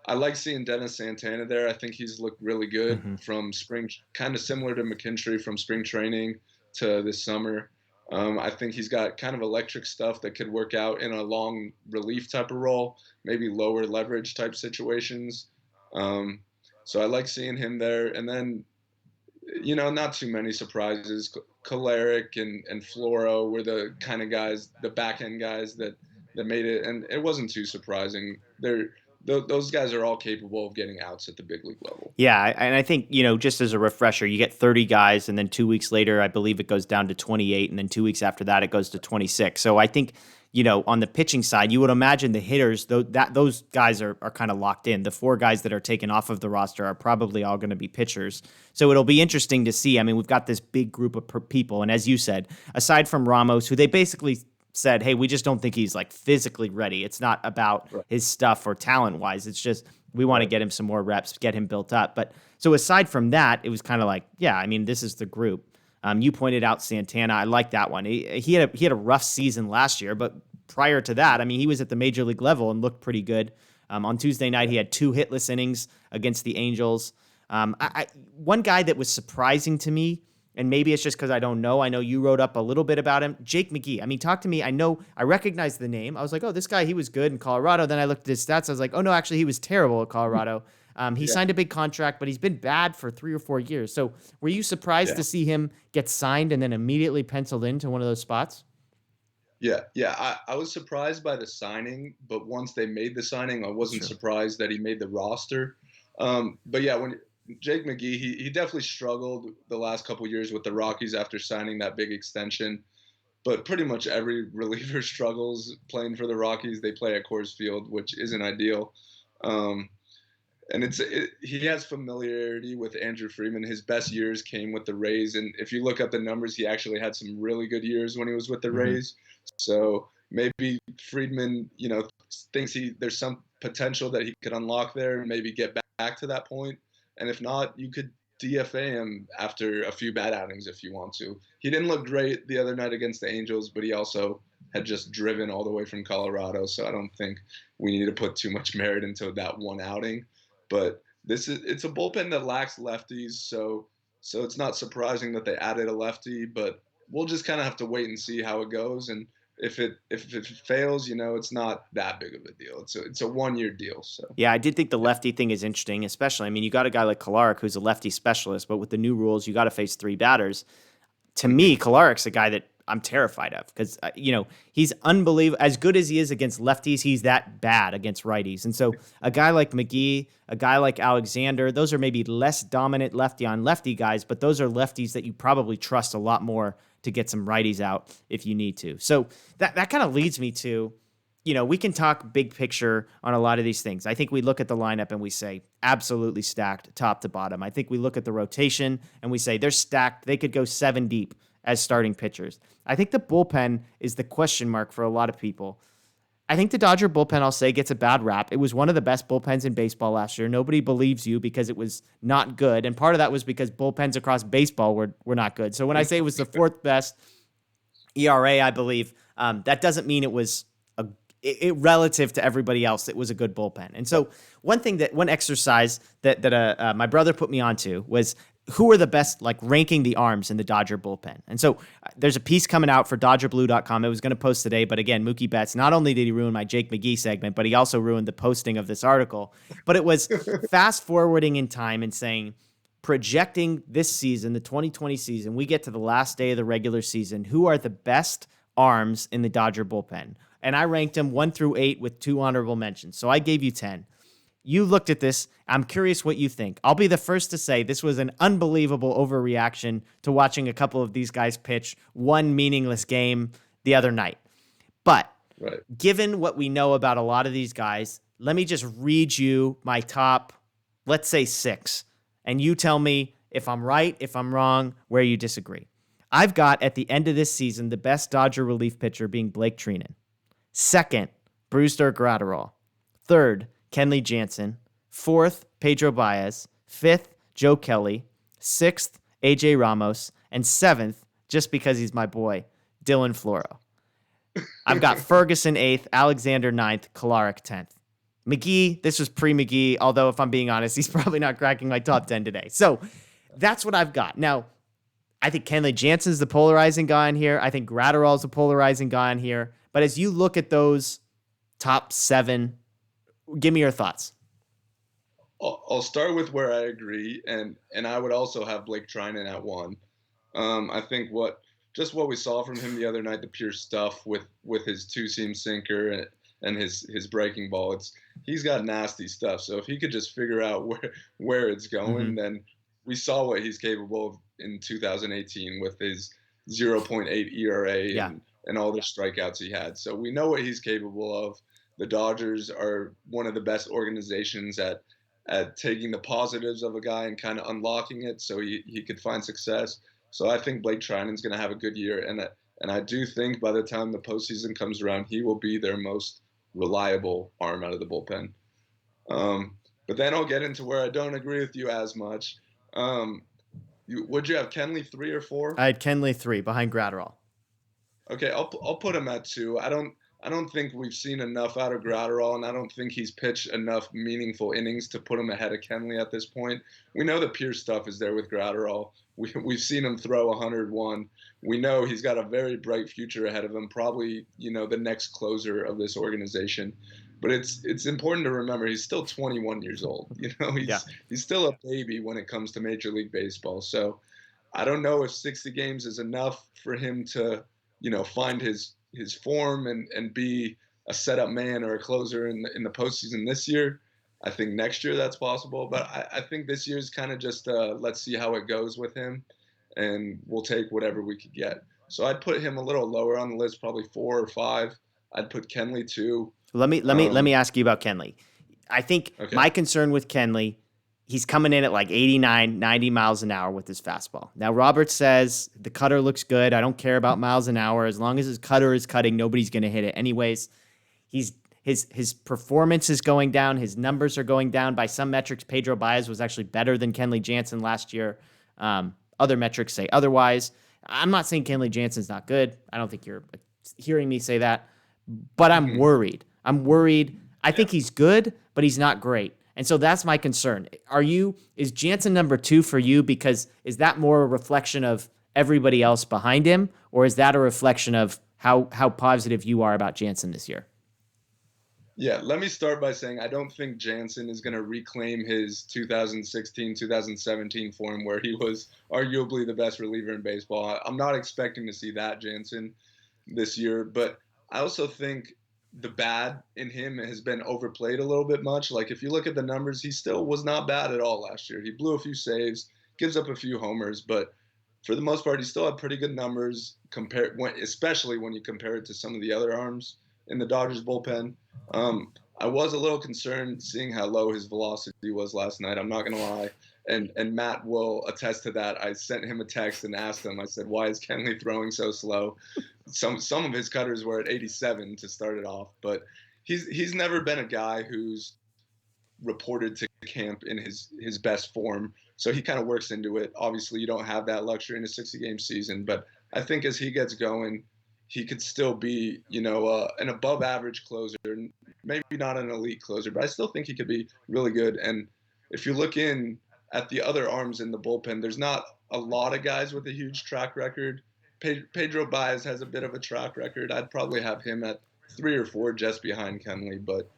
I like seeing Dennis Santana there. I think he's looked really good from spring, kind of similar to McKinstry from spring training to this summer. I think he's got kind of electric stuff that could work out in a long relief type of role, maybe lower leverage type situations. So I like seeing him there. And then, not too many surprises. Kolarek and Floro were the kind of guys, the back end guys that made it, and it wasn't too surprising. Those guys are all capable of getting outs at the big league level. Yeah, and I think, just as a refresher, you get 30 guys, and then 2 weeks later, I believe it goes down to 28, and then 2 weeks after that, it goes to 26. So I think, on the pitching side, you would imagine the hitters, those guys are kind of locked in. The 4 guys that are taken off of the roster are probably all going to be pitchers. So it'll be interesting to see. I mean, we've got this big group of people, and as you said, aside from Ramos, who they basically said, hey, we just don't think he's like physically ready. It's not about his stuff or talent wise. It's just, we want to get him some more reps, get him built up. But so aside from that, it was kind of like, yeah, I mean, this is the group. You pointed out Santana. I like that one. He had a rough season last year, but prior to that, I mean, he was at the major league level and looked pretty good. On Tuesday night, he had 2 hitless innings against the Angels. One guy that was surprising to me and maybe it's just because I don't know. I know you wrote up a little bit about him. Jake McGee. I mean, talk to me. I recognize the name. I was like, oh, this guy, he was good in Colorado. Then I looked at his stats. I was like, oh, no, actually, he was terrible at Colorado. He Yeah, signed a big contract, but he's been bad for 3 or 4 years. So were you surprised yeah, to see him get signed and then immediately penciled into one of those spots? yeah. I was surprised by the signing, but once they made the signing, I wasn't Sure. surprised that he made the roster. But yeah, when Jake McGee, he definitely struggled the last couple years with the Rockies after signing that big extension. But pretty much every reliever struggles playing for the Rockies. They play at Coors Field, which isn't ideal. Um, and he has familiarity with Andrew Friedman. His best years came with the Rays, and if you look up the numbers, he actually had some really good years when he was with the Hmm. Rays. So maybe Friedman, thinks there's some potential that he could unlock there and maybe get back to that point. And if not, you could DFA him after a few bad outings if you want to. He didn't look great the other night against the Angels, but he also had just driven all the way from Colorado, so I don't think we need to put too much merit into that one outing. But it's a bullpen that lacks lefties, so it's not surprising that they added a lefty, but we'll just kind of have to wait and see how it goes. And if it fails, it's not that big of a deal. It's a 1 year deal. So Yeah, I did think the yeah, lefty thing is interesting, especially. I mean, you got a guy like Kolarek who's a lefty specialist, but with the new rules, you got to face 3 batters. To hmm me, Kolarek's a guy that I'm terrified of because he's unbelievable. As good as he is against lefties, he's that bad against righties. And so a guy like McGee, a guy like Alexander, those are maybe less dominant lefty on lefty guys, but those are lefties that you probably trust a lot more to get some righties out if you need to. So that kind of leads me to, we can talk big picture on a lot of these things. I think we look at the lineup and we say absolutely stacked top to bottom. I think we look at the rotation and we say they're stacked. They could go 7 deep as starting pitchers. I think the bullpen is the question mark for a lot of people. I think the Dodger bullpen, I'll say, gets a bad rap. It was one of the best bullpens in baseball last year. Nobody believes you because it was not good. And part of that was because bullpens across baseball were not good. So when I say it was the fourth best ERA, I believe, that doesn't mean it was relative to everybody else, it was a good bullpen. And so one exercise that my brother put me onto was who are the best, like ranking the arms in the Dodger bullpen. And so there's a piece coming out for DodgerBlue.com. It was going to post today, but again, Mookie Betts, not only did he ruin my Jake McGee segment, but he also ruined the posting of this article. But it was fast forwarding in time and saying, projecting this season, the 2020 season, we get to the last day of the regular season. Who are the best arms in the Dodger bullpen? And I ranked them 1 through 8 with 2 honorable mentions. So I gave you 10. You looked at this. I'm curious what you think. I'll be the first to say this was an unbelievable overreaction to watching a couple of these guys pitch one meaningless game the other night. But right. given what we know about a lot of these guys, let me just read you my top, let's say 6. And you tell me if I'm right, if I'm wrong, where you disagree. I've got at the end of this season the best Dodger relief pitcher being Blake Treinen. Second, Brewster Gratterall. Third, Kenley Jansen. Fourth, Pedro Baez. Fifth, Joe Kelly. Sixth, AJ Ramos. And seventh, just because he's my boy, Dylan Floro. I've got Ferguson 8th, Alexander 9th, Kolarek 10th. McGee, this was pre-McGee, although if I'm being honest, he's probably not cracking my top 10 today. So that's what I've got. Now, I think Kenley Jansen's the polarizing guy in here. I think Gratterall's the polarizing guy in here. But as you look at those top 7, give me your thoughts. I'll start with where I agree, and I would also have Blake Treinen at 1. I think what we saw from him the other night, the pure stuff with his 2-seam sinker and his breaking ball, he's got nasty stuff. So if he could just figure out where it's Mm-hmm. going, then we saw what he's capable of in 2018 with his 0.8 ERA Yeah. and all the strikeouts he had. So we know what he's capable of. The Dodgers are one of the best organizations at taking the positives of a guy and kind of unlocking it so he could find success. So I think Blake Treinen's going to have a good year, and I do think by the time the postseason comes around, he will be their most reliable arm out of the bullpen. But then I'll get into where I don't agree with you as much. Would you have Kenley 3 or 4? I had Kenley 3 behind Gratterall. Okay, I'll put him at 2. I don't think we've seen enough out of Gratterall, and I don't think he's pitched enough meaningful innings to put him ahead of Kenley at this point. We know the pure stuff is there with Gratterall. We've seen him throw 101. We know he's got a very bright future ahead of him, probably, the next closer of this organization. But it's important to remember he's still 21 years old. Yeah. He's still a baby when it comes to Major League Baseball. So I don't know if 60 games is enough for him to, find his form and be a setup man or a closer in the postseason this year. I think next year that's possible, but I think this year's kind of just let's see how it goes with him, and we'll take whatever we could get. So I'd put him a little lower on the list, probably 4 or 5. I'd put Kenley too. Let me ask you about Kenley. I think Okay. my concern with Kenley, he's coming in at like 89, 90 miles an hour with his fastball. Now, Robert says the cutter looks good. I don't care about miles an hour. As long as his cutter is cutting, nobody's going to hit it anyways. His performance is going down. His numbers are going down. By some metrics, Pedro Baez was actually better than Kenley Jansen last year. Other metrics say otherwise. I'm not saying Kenley Jansen's not good. I don't think you're hearing me say that. But I'm worried. I think he's good, but he's not great. And so that's my concern. Is Jansen number 2 for you? Because is that more a reflection of everybody else behind him, or is that a reflection of how positive you are about Jansen this year? Yeah, let me start by saying I don't think Jansen is going to reclaim his 2016, 2017 form where he was arguably the best reliever in baseball. I'm not expecting to see that Jansen this year, but I also think the bad in him has been overplayed a little bit much. Like if you look at the numbers, he still was not bad at all last year. He blew a few saves, gives up a few homers, but for the most part, he still had pretty good numbers especially when you compare it to some of the other arms in the Dodgers bullpen. I was a little concerned seeing how low his velocity was last night. I'm not going to lie. And Matt will attest to that. I sent him a text and asked him, I said, why is Kenley throwing so slow? Some of his cutters were at 87 to start it off, but he's never been a guy who's reported to camp in his best form. So he kind of works into it. Obviously, you don't have that luxury in a 60-game season, but I think as he gets going, he could still be, an above average closer, maybe not an elite closer, but I still think he could be really good. And if you look in at the other arms in the bullpen, there's not a lot of guys with a huge track record. Pedro Baez has a bit of a track record. I'd probably have him at 3 or 4 just behind Kenley, but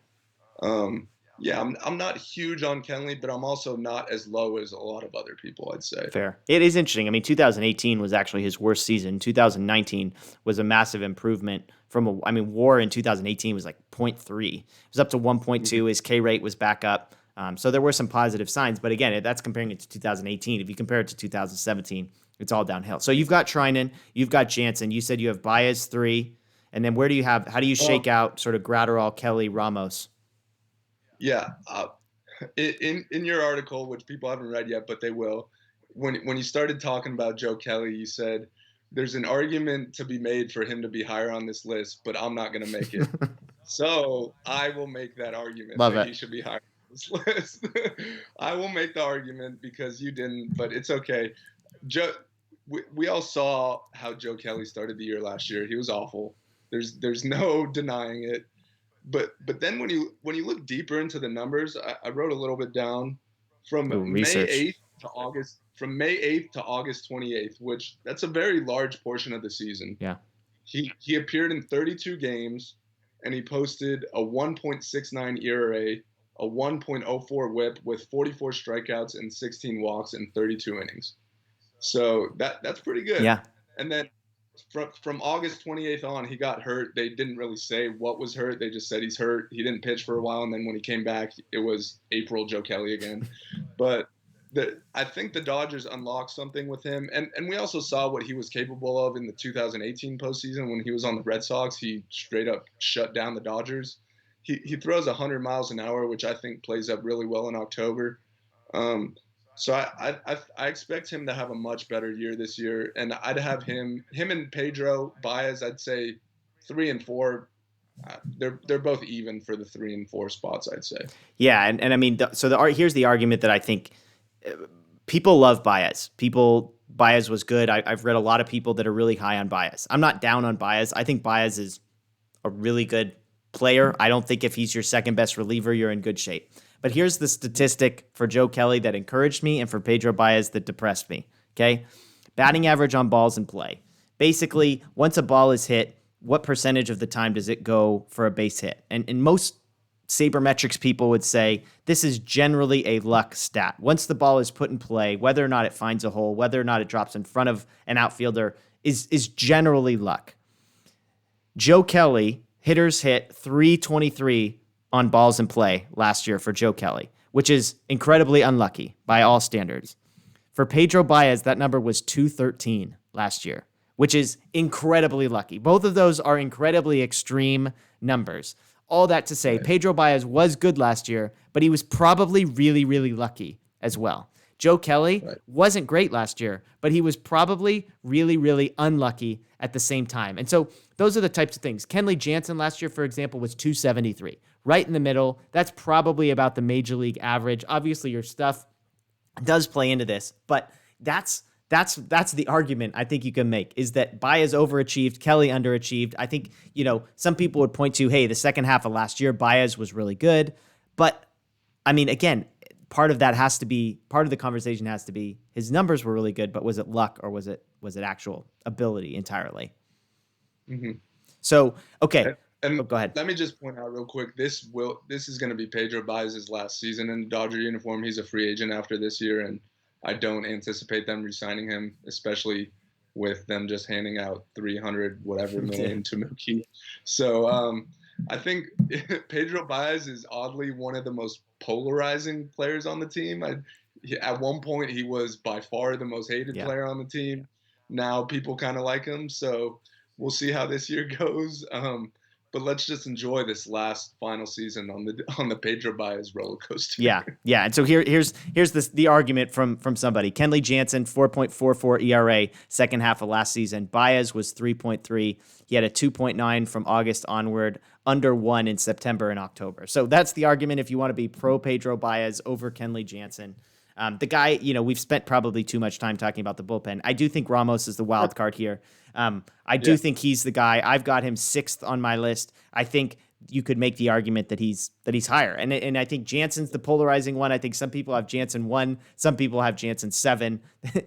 yeah, I'm not huge on Kenley, but I'm also not as low as a lot of other people, I'd say. Fair. It is interesting. I mean, 2018 was actually his worst season. 2019 was a massive improvement WAR in 2018 was like 0.3. It was up to 1.2. His K rate was back up. So there were some positive signs, but again, that's comparing it to 2018. If you compare it to 2017, it's all downhill. So you've got Treinen, you've got Jansen. You said you have Baez 3, and then how do you shake out sort of Gratterall, Kelly, Ramos? Yeah, in your article, which people haven't read yet, but they will, when you started talking about Joe Kelly, you said there's an argument to be made for him to be higher on this list, but I'm not going to make it. So I will make that argument he should be higher on this list. I will make the argument because you didn't, but it's okay. We all saw how Joe Kelly started the year last year. He was awful. There's no denying it. But then when you look deeper into the numbers, I wrote a little bit down from May 8th to August 28th, which that's a very large portion of the season. Yeah. He appeared in 32 games and he posted a 1.69 ERA, a 1.04 WHIP with 44 strikeouts and 16 walks in 32 innings. So that's pretty good. Yeah. And then from August 28th on, he got hurt. They didn't really say what was hurt. They just said he's hurt. He didn't pitch for a while, and then when he came back, it was April Joe Kelly again. But I think the Dodgers unlocked something with him, and we also saw what he was capable of in the 2018 postseason when he was on the Red Sox. He straight up shut down the Dodgers. He throws 100 miles an hour, which I think plays up really well in October. So I expect him to have a much better year this year, and I'd have him and Pedro Baez. I'd say 3 and 4. They're both even for the 3 and 4 spots, I'd say. Yeah, and I mean, here's the argument that I think people love Baez. Baez was good. I've read a lot of people that are really high on Baez. I'm not down on Baez. I think Baez is a really good player. I don't think if he's your second best reliever, you're in good shape. But here's the statistic for Joe Kelly that encouraged me and for Pedro Baez that depressed me. Okay. Batting average on balls in play. Basically, once a ball is hit, what percentage of the time does it go for a base hit? And most sabermetrics people would say this is generally a luck stat. Once the ball is put in play, whether or not it finds a hole, whether or not it drops in front of an outfielder is generally luck. Joe Kelly, hitters hit 323 on balls in play last year for Joe Kelly, which is incredibly unlucky by all standards. For Pedro Baez, that number was 213 last year, which is incredibly lucky. Both of those are incredibly extreme numbers. All that to say, Pedro Baez was good last year, but he was probably really, really lucky as well. Joe Kelly wasn't great last year, but he was probably really, really unlucky at the same time. And so those are the types of things. Kenley Jansen last year, for example, was 273, right in the middle. That's probably about the major league average. Obviously, your stuff does play into this, but that's the argument I think you can make, is that Baez overachieved, Kelly underachieved. I think, some people would point to, hey, the second half of last year, Baez was really good. But I mean, again, part of the conversation has to be his numbers were really good, but was it luck or was it actual ability entirely? Mm-hmm. So, okay. And go ahead. Let me just point out real quick, this is going to be Pedro Baez's last season in the Dodger uniform. He's a free agent after this year, and I don't anticipate them re-signing him, especially with them just handing out 300 whatever million to Mookie. So I think Pedro Baez is oddly one of the most polarizing players on the team. At one point, he was by far the most hated player on the team. Now people kind of like him, so we'll see how this year goes. But let's just enjoy this last final season on the Pedro Baez roller coaster. Yeah. And so here's the argument from somebody. Kenley Jansen, 4.44 ERA, second half of last season. Baez was 3.3. He had a 2.9 from August onward, under 1 in September and October. So that's the argument if you want to be pro Pedro Baez over Kenley Jansen. The guy, we've spent probably too much time talking about the bullpen. I do think Ramos is the wild card here. I do think he's the guy. I've got him 6th on my list. I think you could make the argument that he's higher. And I think Jansen's the polarizing one. I think some people have Jansen 1, some people have Jansen 7.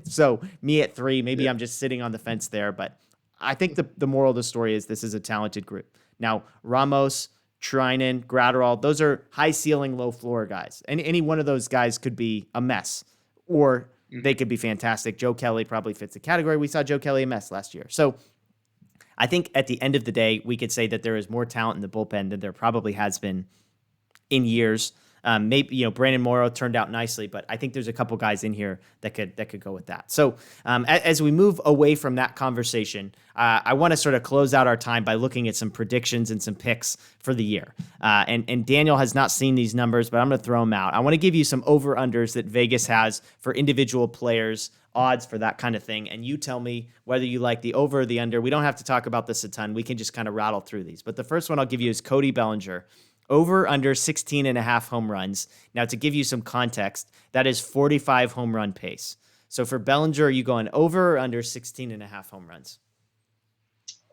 So me at 3, maybe I'm just sitting on the fence there. But I think the moral of the story is this is a talented group. Now, Ramos, Trinan, Gratterall, those are high ceiling, low floor guys. And any one of those guys could be a mess, or they could be fantastic. Joe Kelly probably fits the category. We saw Joe Kelly a mess last year. So I think at the end of the day, we could say that there is more talent in the bullpen than there probably has been in years. Maybe, Brandon Morrow turned out nicely, but I think there's a couple guys in here that could go with that. So as we move away from that conversation, I want to sort of close out our time by looking at some predictions and some picks for the year. And Daniel has not seen these numbers, but I'm going to throw them out. I want to give you some over-unders that Vegas has for individual players, odds for that kind of thing. And you tell me whether you like the over or the under. We don't have to talk about this a ton. We can just kind of rattle through these. But the first one I'll give you is Cody Bellinger. Over under 16.5 home runs. Now, to give you some context, that is 45 home run pace. So for Bellinger, are you going over or under 16.5 home runs?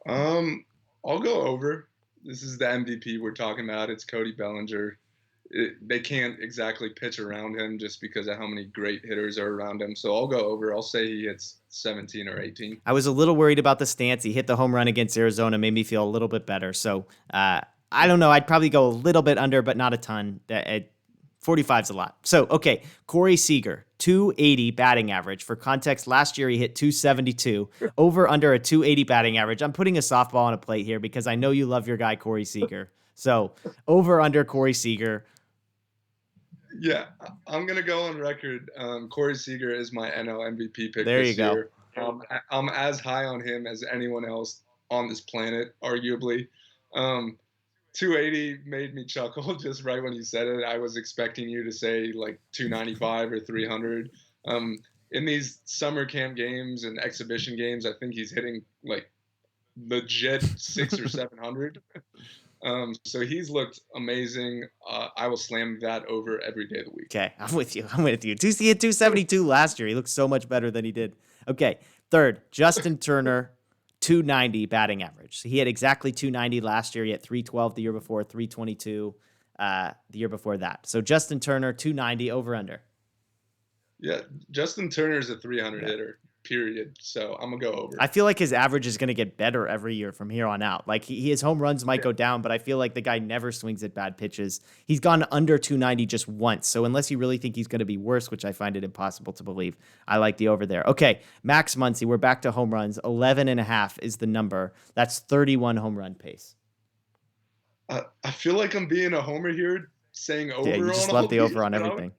I'll go over. This is the MVP we're talking about. It's Cody Bellinger. They can't exactly pitch around him just because of how many great hitters are around him. So I'll go over. I'll say he hits 17 or 18. I was a little worried about the stance. He hit the home run against Arizona, made me feel a little bit better. So I don't know. I'd probably go a little bit under, but not a ton. 45 is a lot. So, okay, Corey Seager, 280 batting average. For context, last year he hit 272. Over under a 280 batting average. I'm putting a softball on a plate here because I know you love your guy, Corey Seager. So, over under Corey Seager. Yeah, I'm going to go on record. Corey Seager is my NL MVP pick there this you year. Go. I'm as high on him as anyone else on this planet, arguably. 280 made me chuckle just right when you said it. I was expecting you to say like 295 or 300. In these summer camp games and exhibition games, I think he's hitting like legit 600 or 700. So he's looked amazing. I will slam that over every day of the week. Okay, I'm with you. He hit 272 last year. He looked so much better than he did. Okay, third, Justin Turner. 290 batting average. So he had exactly 290 last year. He had 312 the year before, 322 the year before that. So Justin Turner, 290 over under. Yeah, Justin Turner's a 300 hitter, period. So I'm gonna go over. I feel like his average is going to get better every year from here on out. Like his home runs might go down, but I feel like the guy never swings at bad pitches. He's gone under 290 just once. So unless you really think he's going to be worse, which I find it impossible to believe, I like the over there. Okay, Max Muncy, we're back to home runs. 11.5 is the number. That's 31 home run pace. I feel like I'm being a homer here, saying over. Yeah, you just love the over on everything.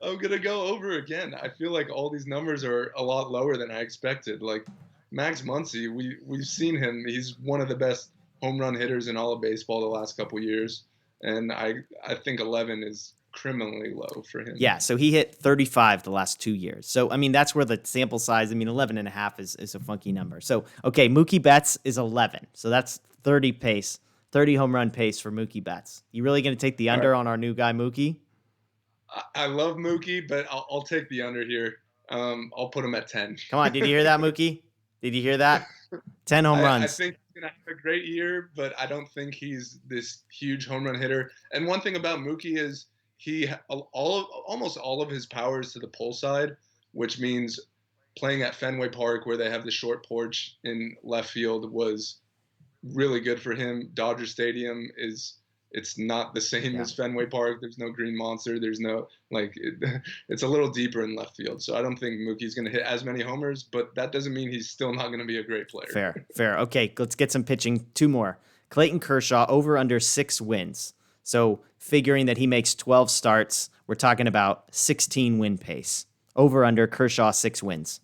I'm gonna go over again. I feel like all these numbers are a lot lower than I expected. Like Max Muncy, we've seen him. He's one of the best home run hitters in all of baseball the last couple years, and I think 11 is criminally low for him. Yeah, so he hit 35 the last 2 years. So I mean that's where the sample size. I mean 11.5 is a funky number. So okay, Mookie Betts is 11. So that's 30 pace, 30 home run pace for Mookie Betts. You really gonna take the under on our new guy Mookie? I love Mookie, but I'll take the under here. I'll put him at 10. Come on, did you hear that, Mookie? Did you hear that? 10 home runs. I think he's going to have a great year, but I don't think he's this huge home run hitter. And one thing about Mookie is almost all of his power is to the pull side, which means playing at Fenway Park where they have the short porch in left field was really good for him. Dodger Stadium it's not the same as Fenway Park. There's no green monster. There's no it's a little deeper in left field. So I don't think Mookie's going to hit as many homers, but that doesn't mean he's still not going to be a great player. Fair. Okay, let's get some pitching. 2 more. Clayton Kershaw over under 6 wins. So figuring that he makes 12 starts, we're talking about 16 win pace. Over under Kershaw 6 wins.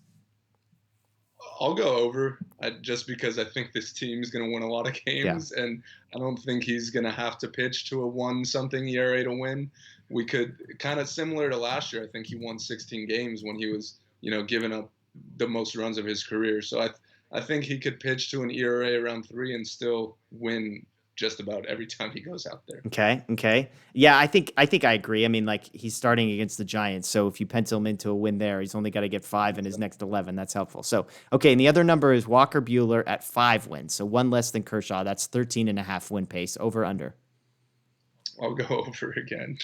I'll go over just because I think this team is going to win a lot of games, and I don't think he's going to have to pitch to a 1-something ERA to win. We could kind of similar to last year. I think he won 16 games when he was, giving up the most runs of his career. So I think he could pitch to an ERA around 3 and still win just about every time he goes out there. Okay. Yeah, I think I agree. I mean, like he's starting against the Giants, so if you pencil him into a win there, he's only got to get 5 in his next 11. That's helpful. So, okay, and the other number is Walker Buehler at 5 wins, so 1 less than Kershaw. That's 13.5 win pace. Over under. I'll go over again.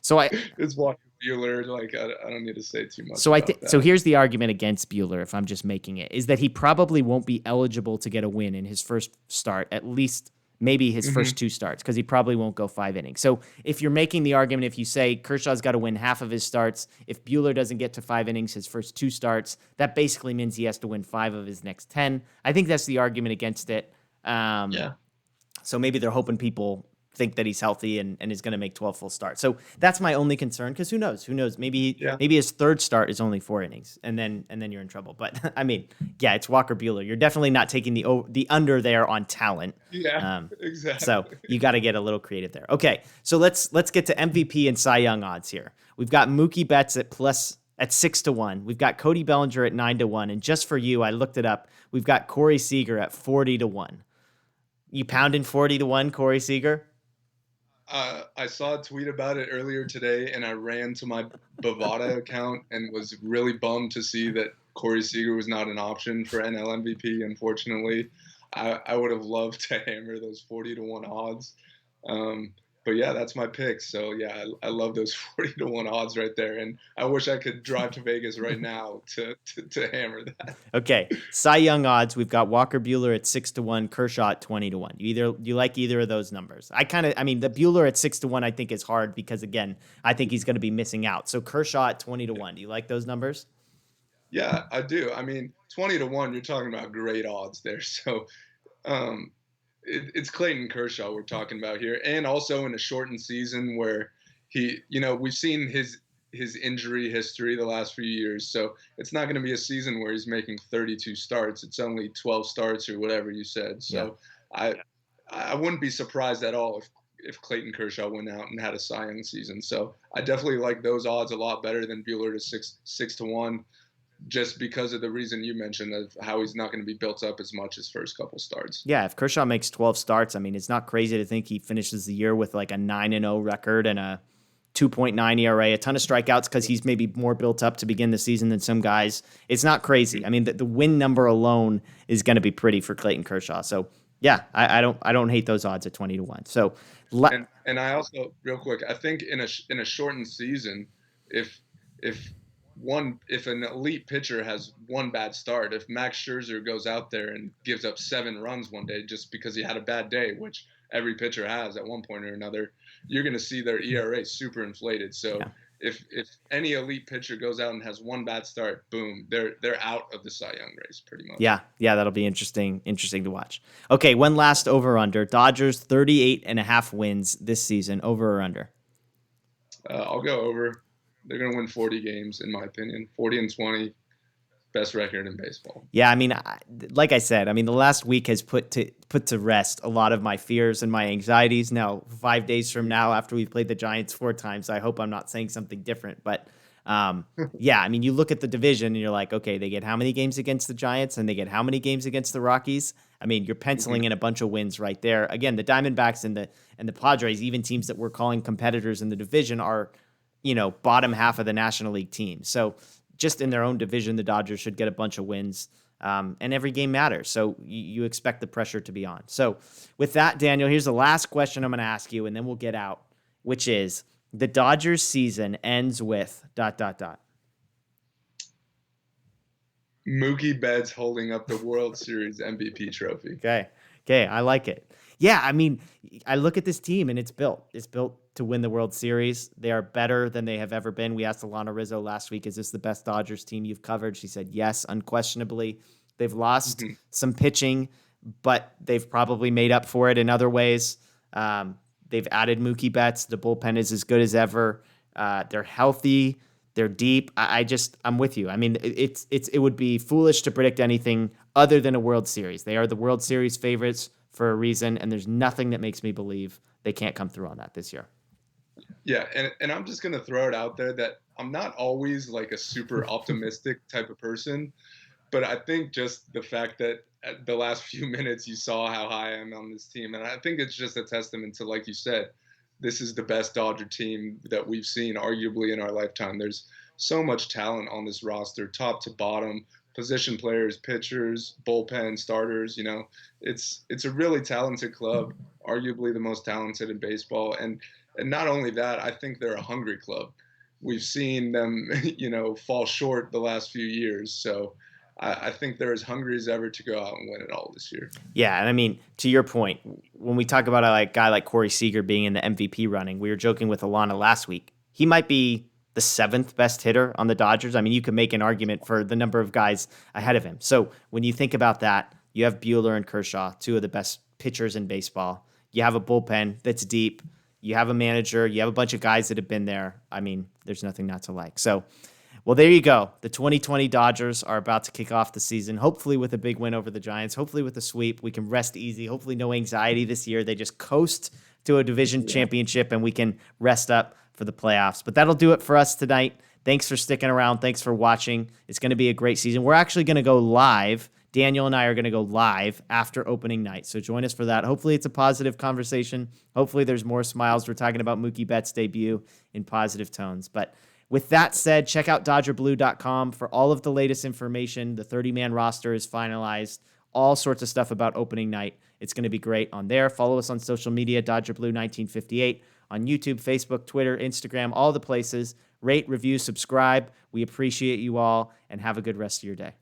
So it's Walker Buehler. Like I don't need to say too much. So here's the argument against Buehler, if I'm just making it, is that he probably won't be eligible to get a win in his first start, at least. Maybe his first 2 starts, because he probably won't go 5 innings. So if you're making the argument, if you say Kershaw's got to win half of his starts, if Buehler doesn't get to 5 innings his first 2 starts, that basically means he has to win 5 of his next 10. I think that's the argument against it. So maybe they're hoping people think that he's healthy and is going to make 12 full starts. So that's my only concern, because who knows? Maybe his third start is only 4 innings, and then you're in trouble. But I mean, yeah, it's Walker Buehler. You're definitely not taking the under there on talent. Yeah, exactly. So you got to get a little creative there. Okay, so let's get to MVP and Cy Young odds here. We've got Mookie Betts at 6-1. We've got Cody Bellinger at 9-1, and just for you, I looked it up. We've got Corey Seager at 40-1. You pounding 40-1, Corey Seager? I saw a tweet about it earlier today, and I ran to my Bovada account and was really bummed to see that Corey Seager was not an option for NL MVP. Unfortunately, I would have loved to hammer those 40-1 odds. But yeah, that's my pick. So yeah, I love those 40-1 odds right there, and I wish I could drive to Vegas right now to hammer that. Okay, Cy Young odds. We've got Walker Buehler at 6-1, Kershaw at 20-1. You like either of those numbers? The Buehler at 6-1 I think is hard because again, I think he's going to be missing out. So Kershaw at 20-1. Do you like those numbers? Yeah, I do. I mean, 20-1. You're talking about great odds there. So. It's Clayton Kershaw we're talking about here, and also in a shortened season where we've seen his injury history the last few years, so it's not going to be a season where he's making 32 starts. It's only 12 starts or whatever you said. So yeah. I wouldn't be surprised at all if Clayton Kershaw went out and had a Cy Young season. So I definitely like those odds a lot better than Buehler to 6-1. Just because of the reason you mentioned of how he's not going to be built up as much his first couple starts. Yeah, if Kershaw makes 12 starts, I mean, it's not crazy to think he finishes the year with like a 9-0 record and a 2.9 ERA, a ton of strikeouts because he's maybe more built up to begin the season than some guys. It's not crazy. I mean, the win number alone is going to be pretty for Clayton Kershaw. So yeah, I don't hate those odds at 20-1. So and I also, real quick, I think in a shortened season, if if if an elite pitcher has one bad start, if Max Scherzer goes out there and gives up 7 runs one day just because he had a bad day, which every pitcher has at one point or another, you're going to see their ERA super inflated. So yeah. if any elite pitcher goes out and has one bad start, boom, they're out of the Cy Young race pretty much. Yeah, that'll be interesting to watch. Okay, one last over-under. Dodgers 38.5 wins this season, over or under? I'll go over. They're going to win 40 games, in my opinion. 40-20, best record in baseball. Yeah, I mean, like I said, I mean, the last week has put to rest a lot of my fears and my anxieties. Now, 5 days from now, after we've played the Giants 4 times, I hope I'm not saying something different. But yeah, I mean, you look at the division and you're like, okay, they get how many games against the Giants and they get how many games against the Rockies? I mean, you're penciling in a bunch of wins right there. Again, the Diamondbacks and the Padres, even teams that we're calling competitors in the division, are, bottom half of the National League teams. So just in their own division, the Dodgers should get a bunch of wins, and every game matters. So you expect the pressure to be on. So with that, Daniel, here's the last question I'm going to ask you, and then we'll get out, which is the Dodgers season ends with ... Mookie Betts holding up the World Series MVP trophy. Okay, I like it. Yeah, I mean, I look at this team and it's built. It's built to win the World Series. They are better than they have ever been. We asked Alana Rizzo last week, is this the best Dodgers team you've covered? She said yes, unquestionably. They've lost some pitching, but they've probably made up for it in other ways. They've added Mookie Betts. The bullpen is as good as ever. They're healthy. They're deep. I'm with you. I mean, it would be foolish to predict anything other than a World Series. They are the World Series favorites for a reason, and there's nothing that makes me believe they can't come through on that this year. Yeah, and I'm just going to throw it out there that I'm not always like a super optimistic type of person, but I think just the fact that at the last few minutes you saw how high I am on this team, and I think it's just a testament to, like you said, this is the best Dodger team that we've seen arguably in our lifetime. There's so much talent on this roster, top to bottom, position players, pitchers, bullpen, starters. It's a really talented club, arguably the most talented in baseball. And not only that, I think they're a hungry club. We've seen them, fall short the last few years. So I think they're as hungry as ever to go out and win it all this year. Yeah, and I mean, to your point, when we talk about a guy like Corey Seager being in the MVP running, we were joking with Alana last week. He might be the 7th best hitter on the Dodgers. I mean, you could make an argument for the number of guys ahead of him. So when you think about that, you have Buehler and Kershaw, 2 of the best pitchers in baseball. You have a bullpen that's deep. You have a manager. You have a bunch of guys that have been there. I mean, there's nothing not to like. So, well, there you go. The 2020 Dodgers are about to kick off the season, hopefully with a big win over the Giants, hopefully with a sweep. We can rest easy, hopefully no anxiety this year. They just coast to a division championship, and we can rest up for the playoffs. But that'll do it for us tonight. Thanks for sticking around. Thanks for watching. It's going to be a great season. We're actually going to go live. Daniel and I are going to go live after opening night. So join us for that. Hopefully it's a positive conversation. Hopefully there's more smiles. We're talking about Mookie Betts' debut in positive tones. But with that said, check out DodgerBlue.com for all of the latest information. The 30-man roster is finalized. All sorts of stuff about opening night. It's going to be great on there. Follow us on social media, DodgerBlue1958, on YouTube, Facebook, Twitter, Instagram, all the places. Rate, review, subscribe. We appreciate you all, and have a good rest of your day.